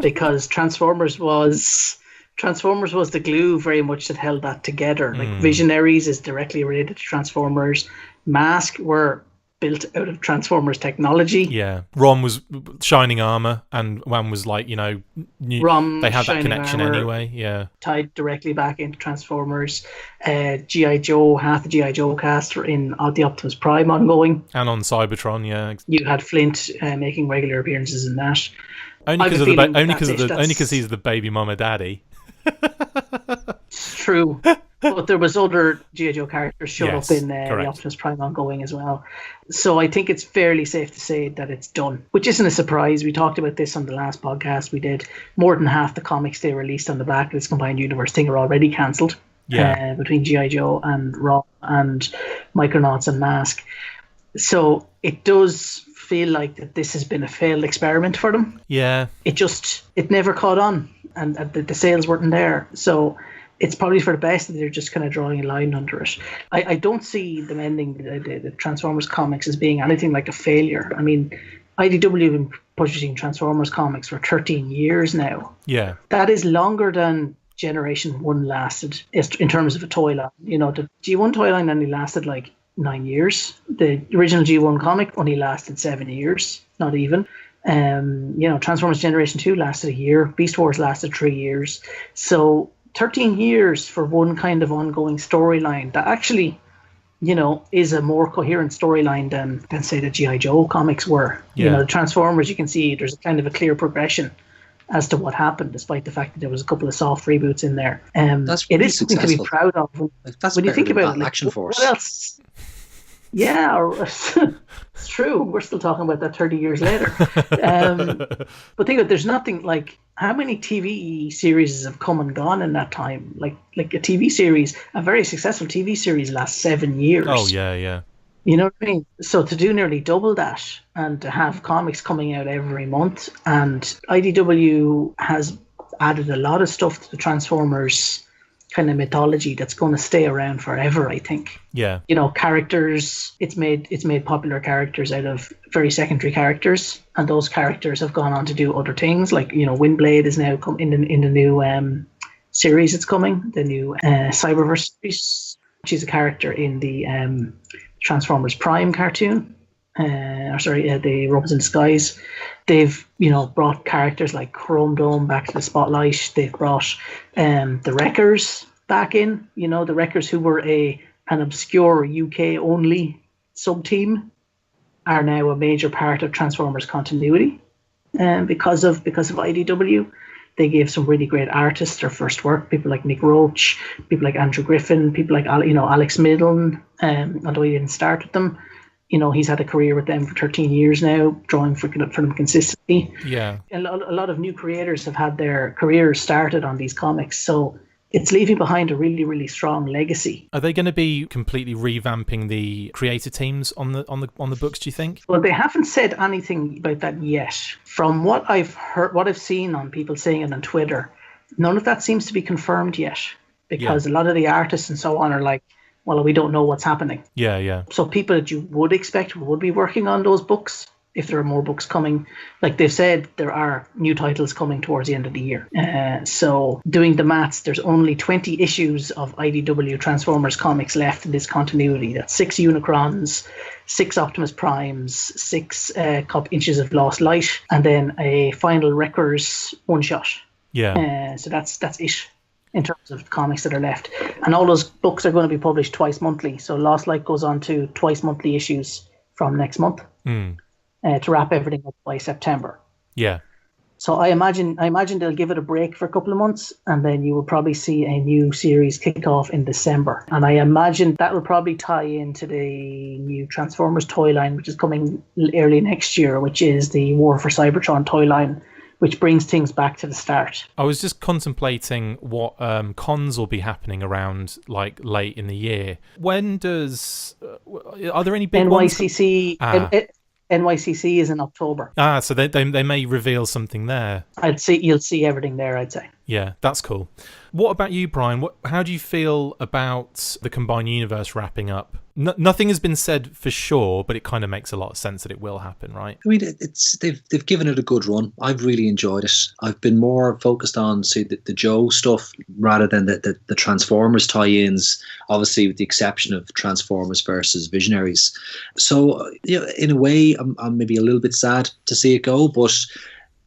Because Transformers was the glue very much that held that together. Like Visionaries is directly related to Transformers. Mask were built out of Transformers technology. Yeah. Ron was shining armor, and Wan was like, they had that connection anyway. Yeah. Tied directly back into Transformers. G.I. Joe, half the G.I. Joe cast were in the Optimus Prime ongoing. And on Cybertron, yeah. You had Flint making regular appearances in that. Only because he's the baby mama daddy. It's true. But there was other G.I. Joe characters showed up in the Optimus Prime ongoing as well. So I think it's fairly safe to say that it's done, which isn't a surprise. We talked about this on the last podcast we did. More than half the comics they released on the back of this combined universe thing are already cancelled. Yeah. Between G.I. Joe and Raw and Micronauts and Mask. So it does feel like that this has been a failed experiment for them. Yeah. It never caught on, and the sales weren't there. So it's probably for the best that they're just kind of drawing a line under it. I don't see them ending the Transformers comics as being anything like a failure. I mean, IDW have been publishing Transformers comics for 13 years now. Yeah. That is longer than Generation 1 lasted in terms of a toy line. The G1 toy line only lasted like 9 years. The original G1 comic only lasted 7 years, not even. Transformers Generation 2 lasted a year. Beast Wars lasted 3 years. So 13 years for one kind of ongoing storyline that actually, is a more coherent storyline than say the G.I. Joe comics were. Yeah. The Transformers, you can see there's kind of a clear progression as to what happened, despite the fact that there was a couple of soft reboots in there. That's really it is something successful. To be proud of. That's when you think about it, Action Force. What else? Yeah, it's true. We're still talking about that 30 years later. But think of it, there's nothing like how many TV series have come and gone in that time. Like a TV series, a very successful TV series lasts 7 years. Oh yeah, yeah. You know what I mean? So to do nearly double that and to have comics coming out every month, and IDW has added a lot of stuff to the Transformers kind of mythology that's going to stay around forever, I think. Yeah. Characters, it's made popular characters out of very secondary characters, and those characters have gone on to do other things. Like, Windblade is now in the new series that's coming, the new Cyberverse series. She's a character in the Transformers Prime cartoon. The Robots in Disguise. They've, brought characters like Chrome Dome back to the spotlight. They've brought the Wreckers back in. The Wreckers, who were an obscure UK only sub team, are now a major part of Transformers continuity. Because of IDW, they gave some really great artists their first work. People like Nick Roach, people like Andrew Griffin, people like Alex Middleton. Although he didn't start with them. He's had a career with them for 13 years now, drawing for them consistently. Yeah. A lot of new creators have had their careers started on these comics, so it's leaving behind a really, really strong legacy. Are they going to be completely revamping the creator teams on the books, do you think? Well, they haven't said anything about that yet. From what I've heard, what I've seen on people saying it on Twitter, none of that seems to be confirmed yet, because a lot of the artists and so on are like, well, we don't know what's happening. Yeah, yeah. So people that you would expect would be working on those books, if there are more books coming. Like they've said, there are new titles coming towards the end of the year. So doing the maths, there's only 20 issues of IDW Transformers comics left in this continuity. That's 6 Unicrons, 6 Optimus Primes, 6 Inches of Lost Light, and then a final Wreckers one-shot. Yeah. So that's it in terms of comics that are left. And all those books are going to be published twice monthly. So Lost Light goes on to twice monthly issues from next month to wrap everything up by September. Yeah. So I imagine they'll give it a break for a couple of months, and then you will probably see a new series kick off in December. And I imagine that will probably tie into the new Transformers toy line, which is coming early next year, which is the War for Cybertron toy line, which brings things back to the start. I was just contemplating what cons will be happening around like late in the year. When does are there any big NYCC? ones? NYCC is in October. So they may reveal something there. You'll see everything there, I'd say. Yeah, that's cool. What about you, Brian? How do you feel about the combined universe wrapping up? Nothing has been said for sure, but it kind of makes a lot of sense that it will happen, right? I mean, they've given it a good run. I've really enjoyed it. I've been more focused on, say, the Joe stuff rather than the Transformers tie-ins, obviously with the exception of Transformers versus Visionaries. So, in a way, I'm maybe a little bit sad to see it go, but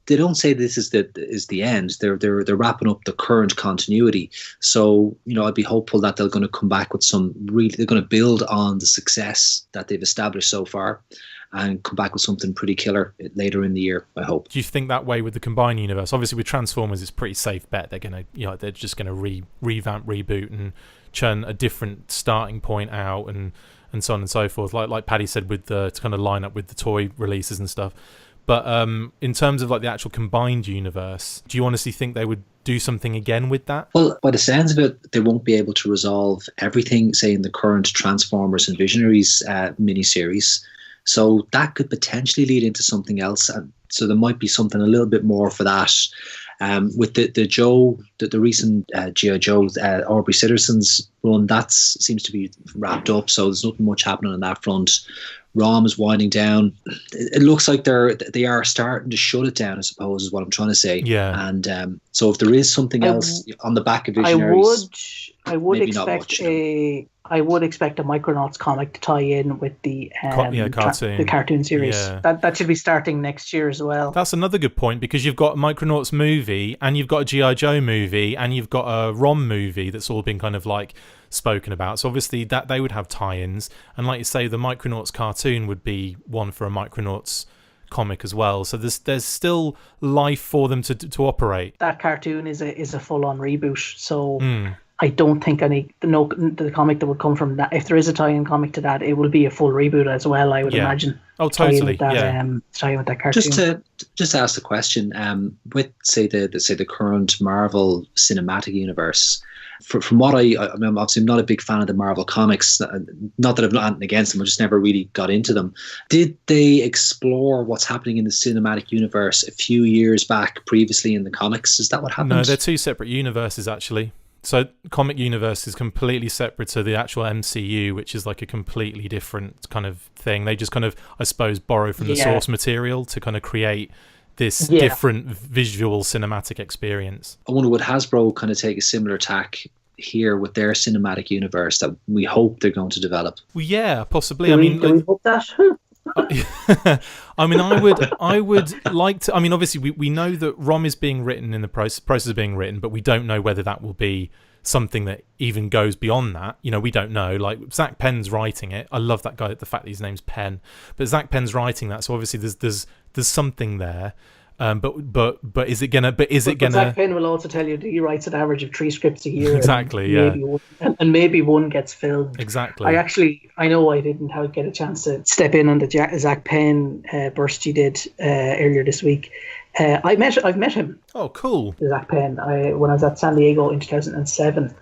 they don't say this is the end. They're wrapping up the current continuity. So, I'd be hopeful that they're going to come back with they're going to build on the success that they've established so far and come back with something pretty killer later in the year, I hope. Do you think that way with the combined universe? Obviously with Transformers it's pretty safe bet. They're going to, they're just going to revamp, reboot and churn a different starting point out and so on and so forth. Like Paddy said, to kind of line up with the toy releases and stuff. But in terms of like the actual combined universe, do you honestly think they would do something again with that? Well, by the sounds of it, they won't be able to resolve everything, say, in the current Transformers and Visionaries miniseries. So that could potentially lead into something else. So there might be something a little bit more for that. With the recent G.I. Joe Aubrey Citizens run, that seems to be wrapped up. So there's nothing much happening on that front. ROM is winding down. It looks like they are starting to shut it down, I suppose, is what I'm trying to say. Yeah. And so if there is something else on the back of Visionaries, I would expect a Micronauts comic to tie in with the cartoon. The cartoon series. Yeah. That should be starting next year as well. That's another good point because you've got a Micronauts movie and you've got a G.I. Joe movie and you've got a ROM movie that's all been kind of like spoken about. So obviously that they would have tie-ins, and like you say, the Micronauts cartoon would be one for a Micronauts comic as well. So there's still life for them to operate. That cartoon is a full-on reboot. So I don't think the comic that would come from that, if there is a tie-in comic to that, it will be a full reboot as well, I would imagine. Oh, totally. Tie-in with that cartoon. Just to ask the question, with say the current Marvel Cinematic Universe, from what I mean, obviously I'm not a big fan of the Marvel comics. Not that I've nothing against them, I just never really got into them. Did they explore what's happening in the cinematic universe a few years back previously in the comics? Is that what happened? No, they're two separate universes actually. So comic universe is completely separate to the actual MCU, which is like a completely different kind of thing. They just kind of, I suppose, borrow from the source material to kind of create this different visual cinematic experience. I wonder, would Hasbro kind of take a similar tack here with their cinematic universe that we hope they're going to develop? Well, yeah, possibly. Do we hope that? I mean, I would like to. I mean, obviously, we know that ROM is being written in the process of being written, but we don't know whether that will be something that even goes beyond that. We don't know. Like Zach Penn's writing it. I love that guy. The fact that his name's Penn, but Zach Penn's writing that, so obviously there's something there. But is it gonna? Zach Penn will also tell you that he writes an average of 3 scripts a year. Exactly. Maybe one gets filmed. Exactly. I know I didn't get a chance to step in on the Zach Penn burst you did earlier this week. I've met him. Oh, cool. Zach Penn. When I was at San Diego in 2007.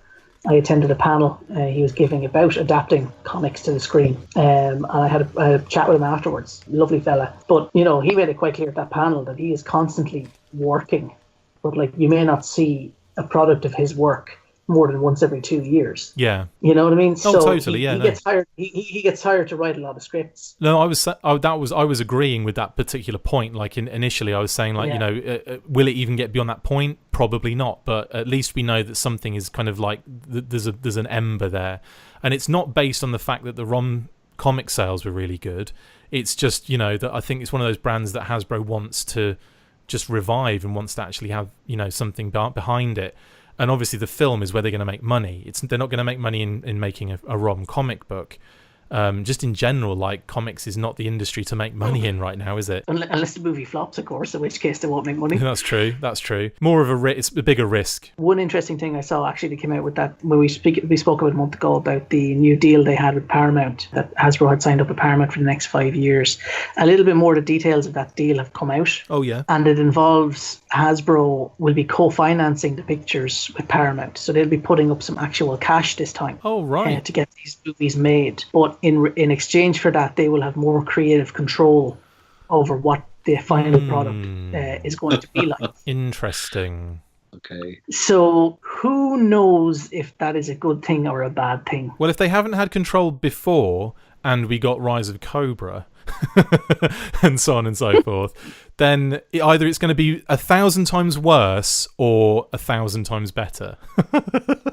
I attended a panel he was giving about adapting comics to the screen. And I had a chat with him afterwards. Lovely fella. But, he made it quite clear at that panel that he is constantly working. But, you may not see a product of his work more than once every 2 years. Yeah. You know what I mean? Oh, so totally, he gets hired. He gets hired to write a lot of scripts. No, I was agreeing with that particular point. Like initially, I was saying, will it even get beyond that point? Probably not. But at least we know that something is kind of like there's an ember there, and it's not based on the fact that the ROM comic sales were really good. It's just that I think it's one of those brands that Hasbro wants to just revive and wants to actually have something behind it. And obviously the film is where they're going to make money. They're not going to make money in making a ROM comic book. just in general, like comics is not the industry to make money in right now, is it? Unless the movie flops, of course, in which case they won't make money. That's true. More of it's a bigger risk. One interesting thing I saw actually that came out with that, when we spoke about a month ago about the new deal they had with Paramount, that Hasbro had signed up with Paramount for the next 5 years. A little bit more of the details of that deal have come out. Oh yeah. And it involves Hasbro will be co-financing the pictures with Paramount, so they'll be putting up some actual cash this time. Oh right. To get these movies made, but in exchange for that, they will have more creative control over what the final product is going to be like. Interesting. Okay. So who knows if that is a good thing or a bad thing? Well, if they haven't had control before, and we got Rise of Cobra, and so on and so forth, then either it's going to be 1,000 times worse or 1,000 times better.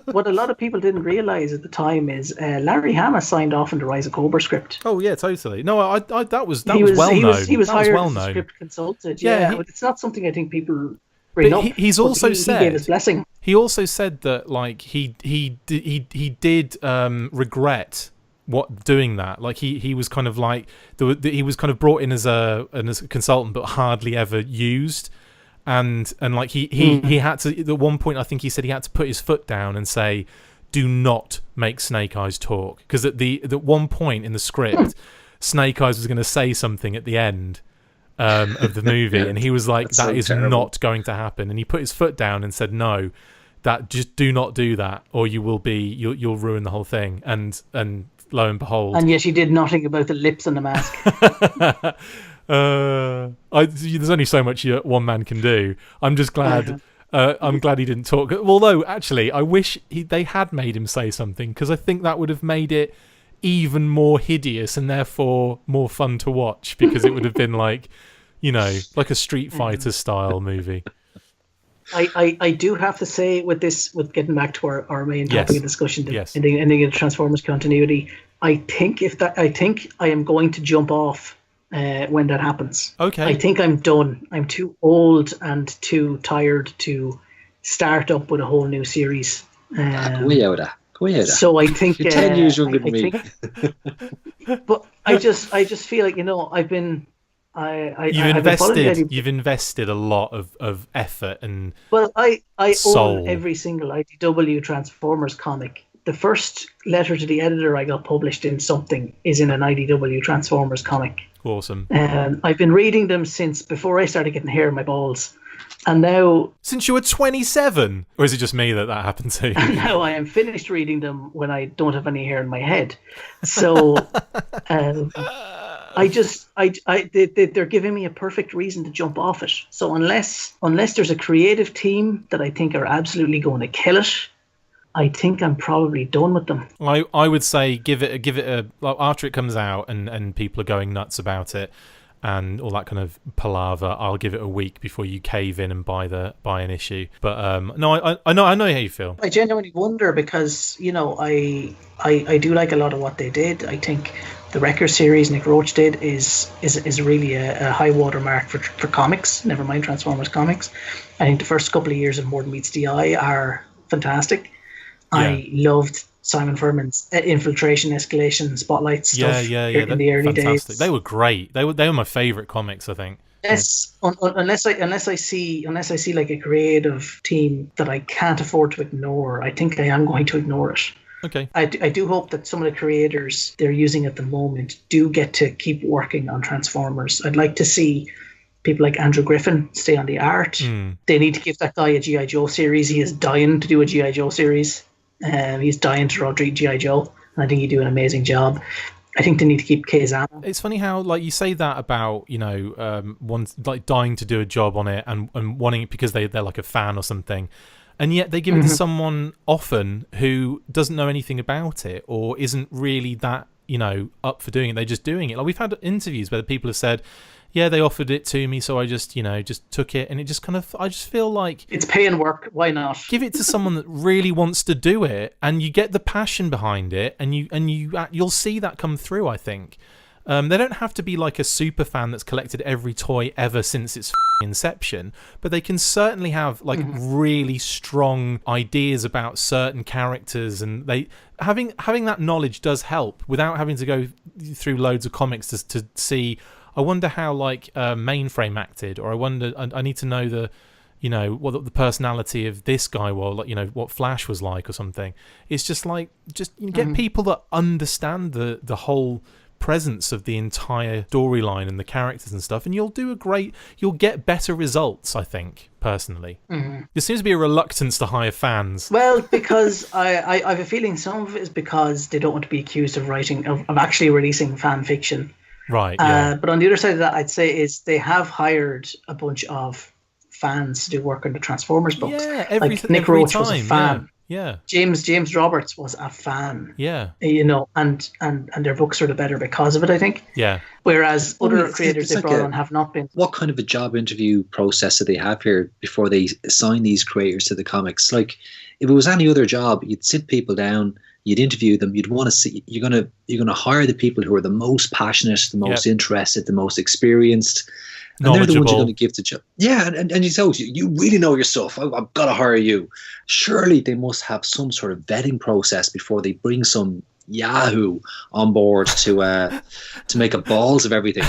What a lot of people didn't realize at the time is Larry Hama signed off on the Rise of Cobra script. Oh yeah, totally. No, I that was well known. He was hired as a script consultant. Yeah, but it's not something I think people bring up. He's also said he gave his blessing. He also said that like he did regret doing that. Like he was kind of like he was kind of brought in as a consultant, but hardly ever used. And like he had to, at one point I think he said he had to put his foot down and say, do not make Snake Eyes talk, because at one point in the script Snake Eyes was going to say something at the end of the movie, and he was like, that is terrible. Not going to happen, and he put his foot down and said, no, that just do not do that, or you'll ruin the whole thing. And lo and behold, and yet he did nothing about the lips on the mask. There's only so much one man can do. I'm just glad. I'm glad he didn't talk. Although, actually, I wish they had made him say something, because I think that would have made it even more hideous and therefore more fun to watch, because it would have been like, like a Street Fighter style movie. I do have to say, with getting back to our main topic of discussion, the ending of Transformers continuity, I think I am going to jump off when that happens. Okay. I think I'm done. I'm too old and too tired to start up with a whole new series. So I think you're 10 years younger than me. But I just feel like, I've been. You've invested a lot of effort and I soul. own every single IDW Transformers comic. The first letter to the editor I got published in something is in an IDW Transformers comic. Awesome. I've been reading them since before I started getting hair in my balls. And now... Since you were 27? Or is it just me that happened to? And now I am finished reading them when I don't have any hair in my head. So... they're giving me a perfect reason to jump off it. So unless there's a creative team that I think are absolutely going to kill it, I think I'm probably done with them. I would say give it a after it comes out and people are going nuts about it and all that kind of palaver, I'll give it a week before you cave in and buy an issue. But no, I know how you feel. I genuinely wonder, because I do like a lot of what they did. I think the Wrecker series Nick Roach did is really a high watermark for comics, never mind Transformers comics. I think the first couple of years of More Than Meets the Eye are fantastic. Yeah. I loved Simon Furman's Infiltration, Escalation, Spotlight stuff in the early fantastic. days. They were great. They were my favourite comics, I think. Yes, unless I see like a creative team that I can't afford to ignore, I think I am going to ignore it. Okay. I do hope that some of the creators they're using at the moment do get to keep working on Transformers. I'd like to see people like Andrew Griffin stay on the art. They need to give that guy a G.I. Joe series. He is dying to do a G.I. Joe series. He's dying to draw G.I. Joe, and I think he'd do an amazing job. I think they need to keep Kazama. It's funny how, like, you say that about, one like dying to do a job on it and wanting it because they're like a fan or something, and yet they give it to someone often who doesn't know anything about it or isn't really that up for doing it. They're just doing it. Like, we've had interviews where people have said, yeah, they offered it to me, so I just took it, and it just kind of, I just feel like it's paying work. Why not give it to someone that really wants to do it, and you get the passion behind it, and you'll see that come through, I think. They don't have to be like a super fan that's collected every toy ever since its inception, but they can certainly have like really strong ideas about certain characters, and they having that knowledge does help without having to go through loads of comics to see. I wonder how like Mainframe acted, or I need to know the, you know, what the personality of this guy was, like, you know, what Flash was like or something. It's just like, you get people that understand the whole presence of the entire storyline and the characters and stuff, and you'll get better results, I think, personally. There seems to be a reluctance to hire fans. Well, because I have a feeling some of it is because they don't want to be accused of actually releasing fan fiction. Right, yeah. But on the other side of that, I'd say is they have hired a bunch of fans to do work on the Transformers books. Yeah, Nick Roach was a fan. Yeah. James Roberts was a fan. Yeah. You know, and their books are the better because of it, I think. Yeah. Whereas other creators they brought on have not been. What kind of a job interview process do they have here before they assign these creators to the comics? Like, if it was any other job, you'd sit people down, you'd interview them, you'd want to see, you're gonna hire the people who are the most passionate, the most interested, the most experienced. And they're the ones you're going to give the job. Yeah, and you say, you really know your stuff. I've got to hire you. Surely they must have some sort of vetting process before they bring some Yahoo on board to make a balls of everything.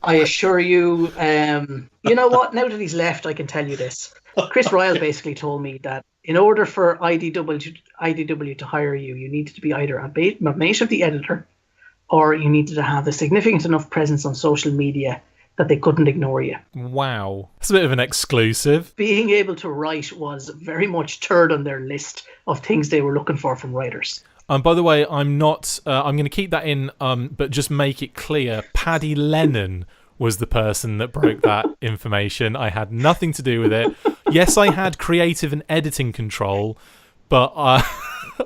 I assure you, you know what? Now that he's left, I can tell you this. Chris Ryle basically told me that in order for IDW to hire you, you needed to be either a mate of the editor, or you needed to have a significant enough presence on social media that they couldn't ignore you. Wow. That's a bit of an exclusive. Being able to write was very much third on their list of things they were looking for from writers. By the way, I'm not. I'm going to keep that in, but just make it clear. Paddy Lennon was the person that broke that information. I had nothing to do with it. Yes, I had creative and editing control, but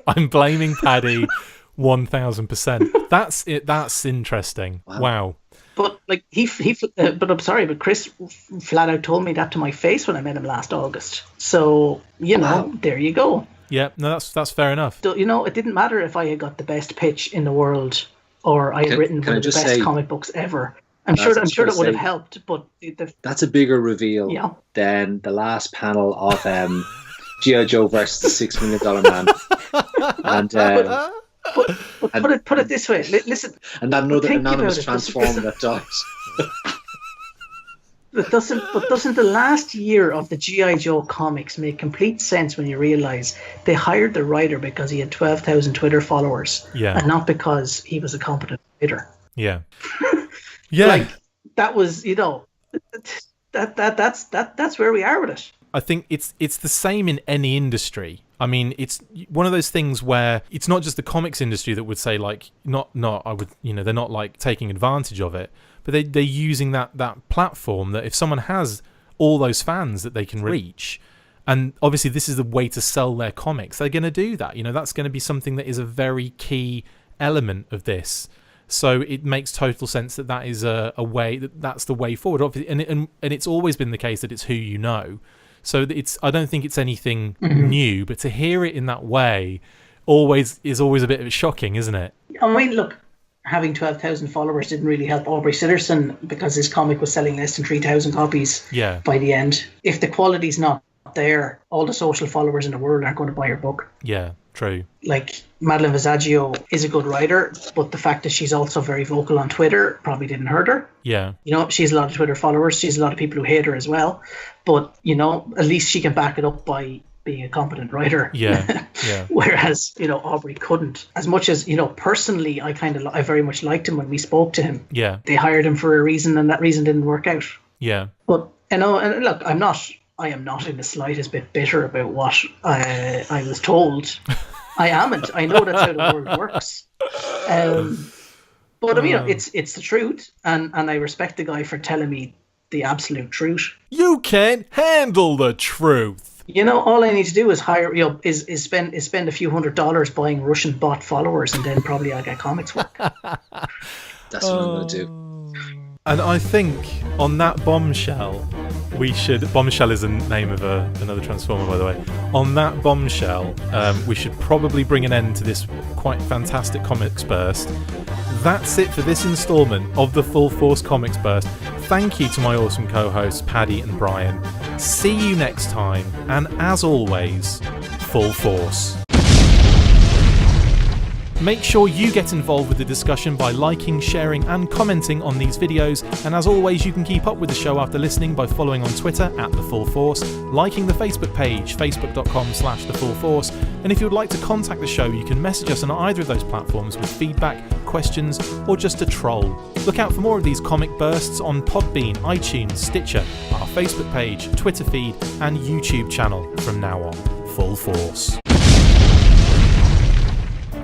I'm blaming Paddy 1000%. That's it. That's interesting. Wow. But like but I'm sorry, but Chris flat out told me that to my face when I met him last August. So there you go. Yeah, no, that's fair enough. So, it didn't matter if I had got the best pitch in the world or I had written one of the best comic books ever. I'm sure that would have helped. But that's a bigger reveal than the last panel of G.I. Joe versus the $6 Million Man. And but put it this way. Listen. And that another anonymous transformer that dies. Doesn't the last year of the G.I. Joe comics make complete sense when you realise they hired the writer because he had 12,000 Twitter followers, and not because he was a competent writer? Yeah, yeah. Like that was, that's where we are with it. I think it's the same in any industry. I mean, it's one of those things where it's not just the comics industry that would say like, they're not like taking advantage of it, but they're using that platform that if someone has all those fans that they can reach, and obviously this is the way to sell their comics, they're going to do that. That's going to be something that is a very key element of this. So it makes total sense that is a way that's the way forward. Obviously, and it's always been the case that it's who you know. So I don't think it's anything new, but to hear it in that way is always a bit shocking, isn't it? I mean, look, having 12,000 followers didn't really help Aubrey Sitterson because his comic was selling less than 3,000 copies by the end. If the quality's not there, all the social followers in the world aren't going to buy your book. Yeah, true. Like, Madeline Visaggio is a good writer, but the fact that she's also very vocal on Twitter probably didn't hurt her. Yeah. She has a lot of Twitter followers. She has a lot of people who hate her as well. But, at least she can back it up by being a competent writer. Yeah. Yeah. Whereas, Aubrey couldn't. As much as, personally, I very much liked him when we spoke to him. Yeah. They hired him for a reason, and that reason didn't work out. Yeah. But, and look, I am not in the slightest bit bitter about what I was told. I amn't. I know that's how the world works. But I mean, it's the truth, and I respect the guy for telling me the absolute truth. You can't handle the truth. All I need to do is hire, is spend a few $100s buying Russian bot followers, and then probably I'll get comics work. That's what I'm going to do. And I think on that bombshell, we should... Bombshell is the name of another Transformer, by the way. On that bombshell, we should probably bring an end to this quite fantastic comics burst. That's it for this instalment of the Full Force Comics Burst. Thank you to my awesome co-hosts, Paddy and Brian. See you next time, and as always, Full Force. Make sure you get involved with the discussion by liking, sharing and commenting on these videos, and as always you can keep up with the show after listening by following on Twitter @TheFullForce, liking the Facebook page, facebook.com/TheFullForce, and if you would like to contact the show you can message us on either of those platforms with feedback, questions or just a troll. Look out for more of these comic bursts on Podbean, iTunes, Stitcher, our Facebook page, Twitter feed and YouTube channel from now on. Full Force.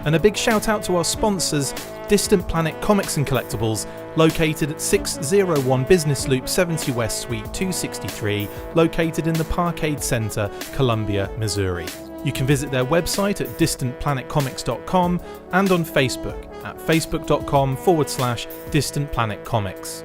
And a big shout out to our sponsors, Distant Planet Comics and Collectibles, located at 601 Business Loop 70 West Suite 263, located in the Parkade Center, Columbia, Missouri. You can visit their website at distantplanetcomics.com and on Facebook at facebook.com/distantplanetcomics.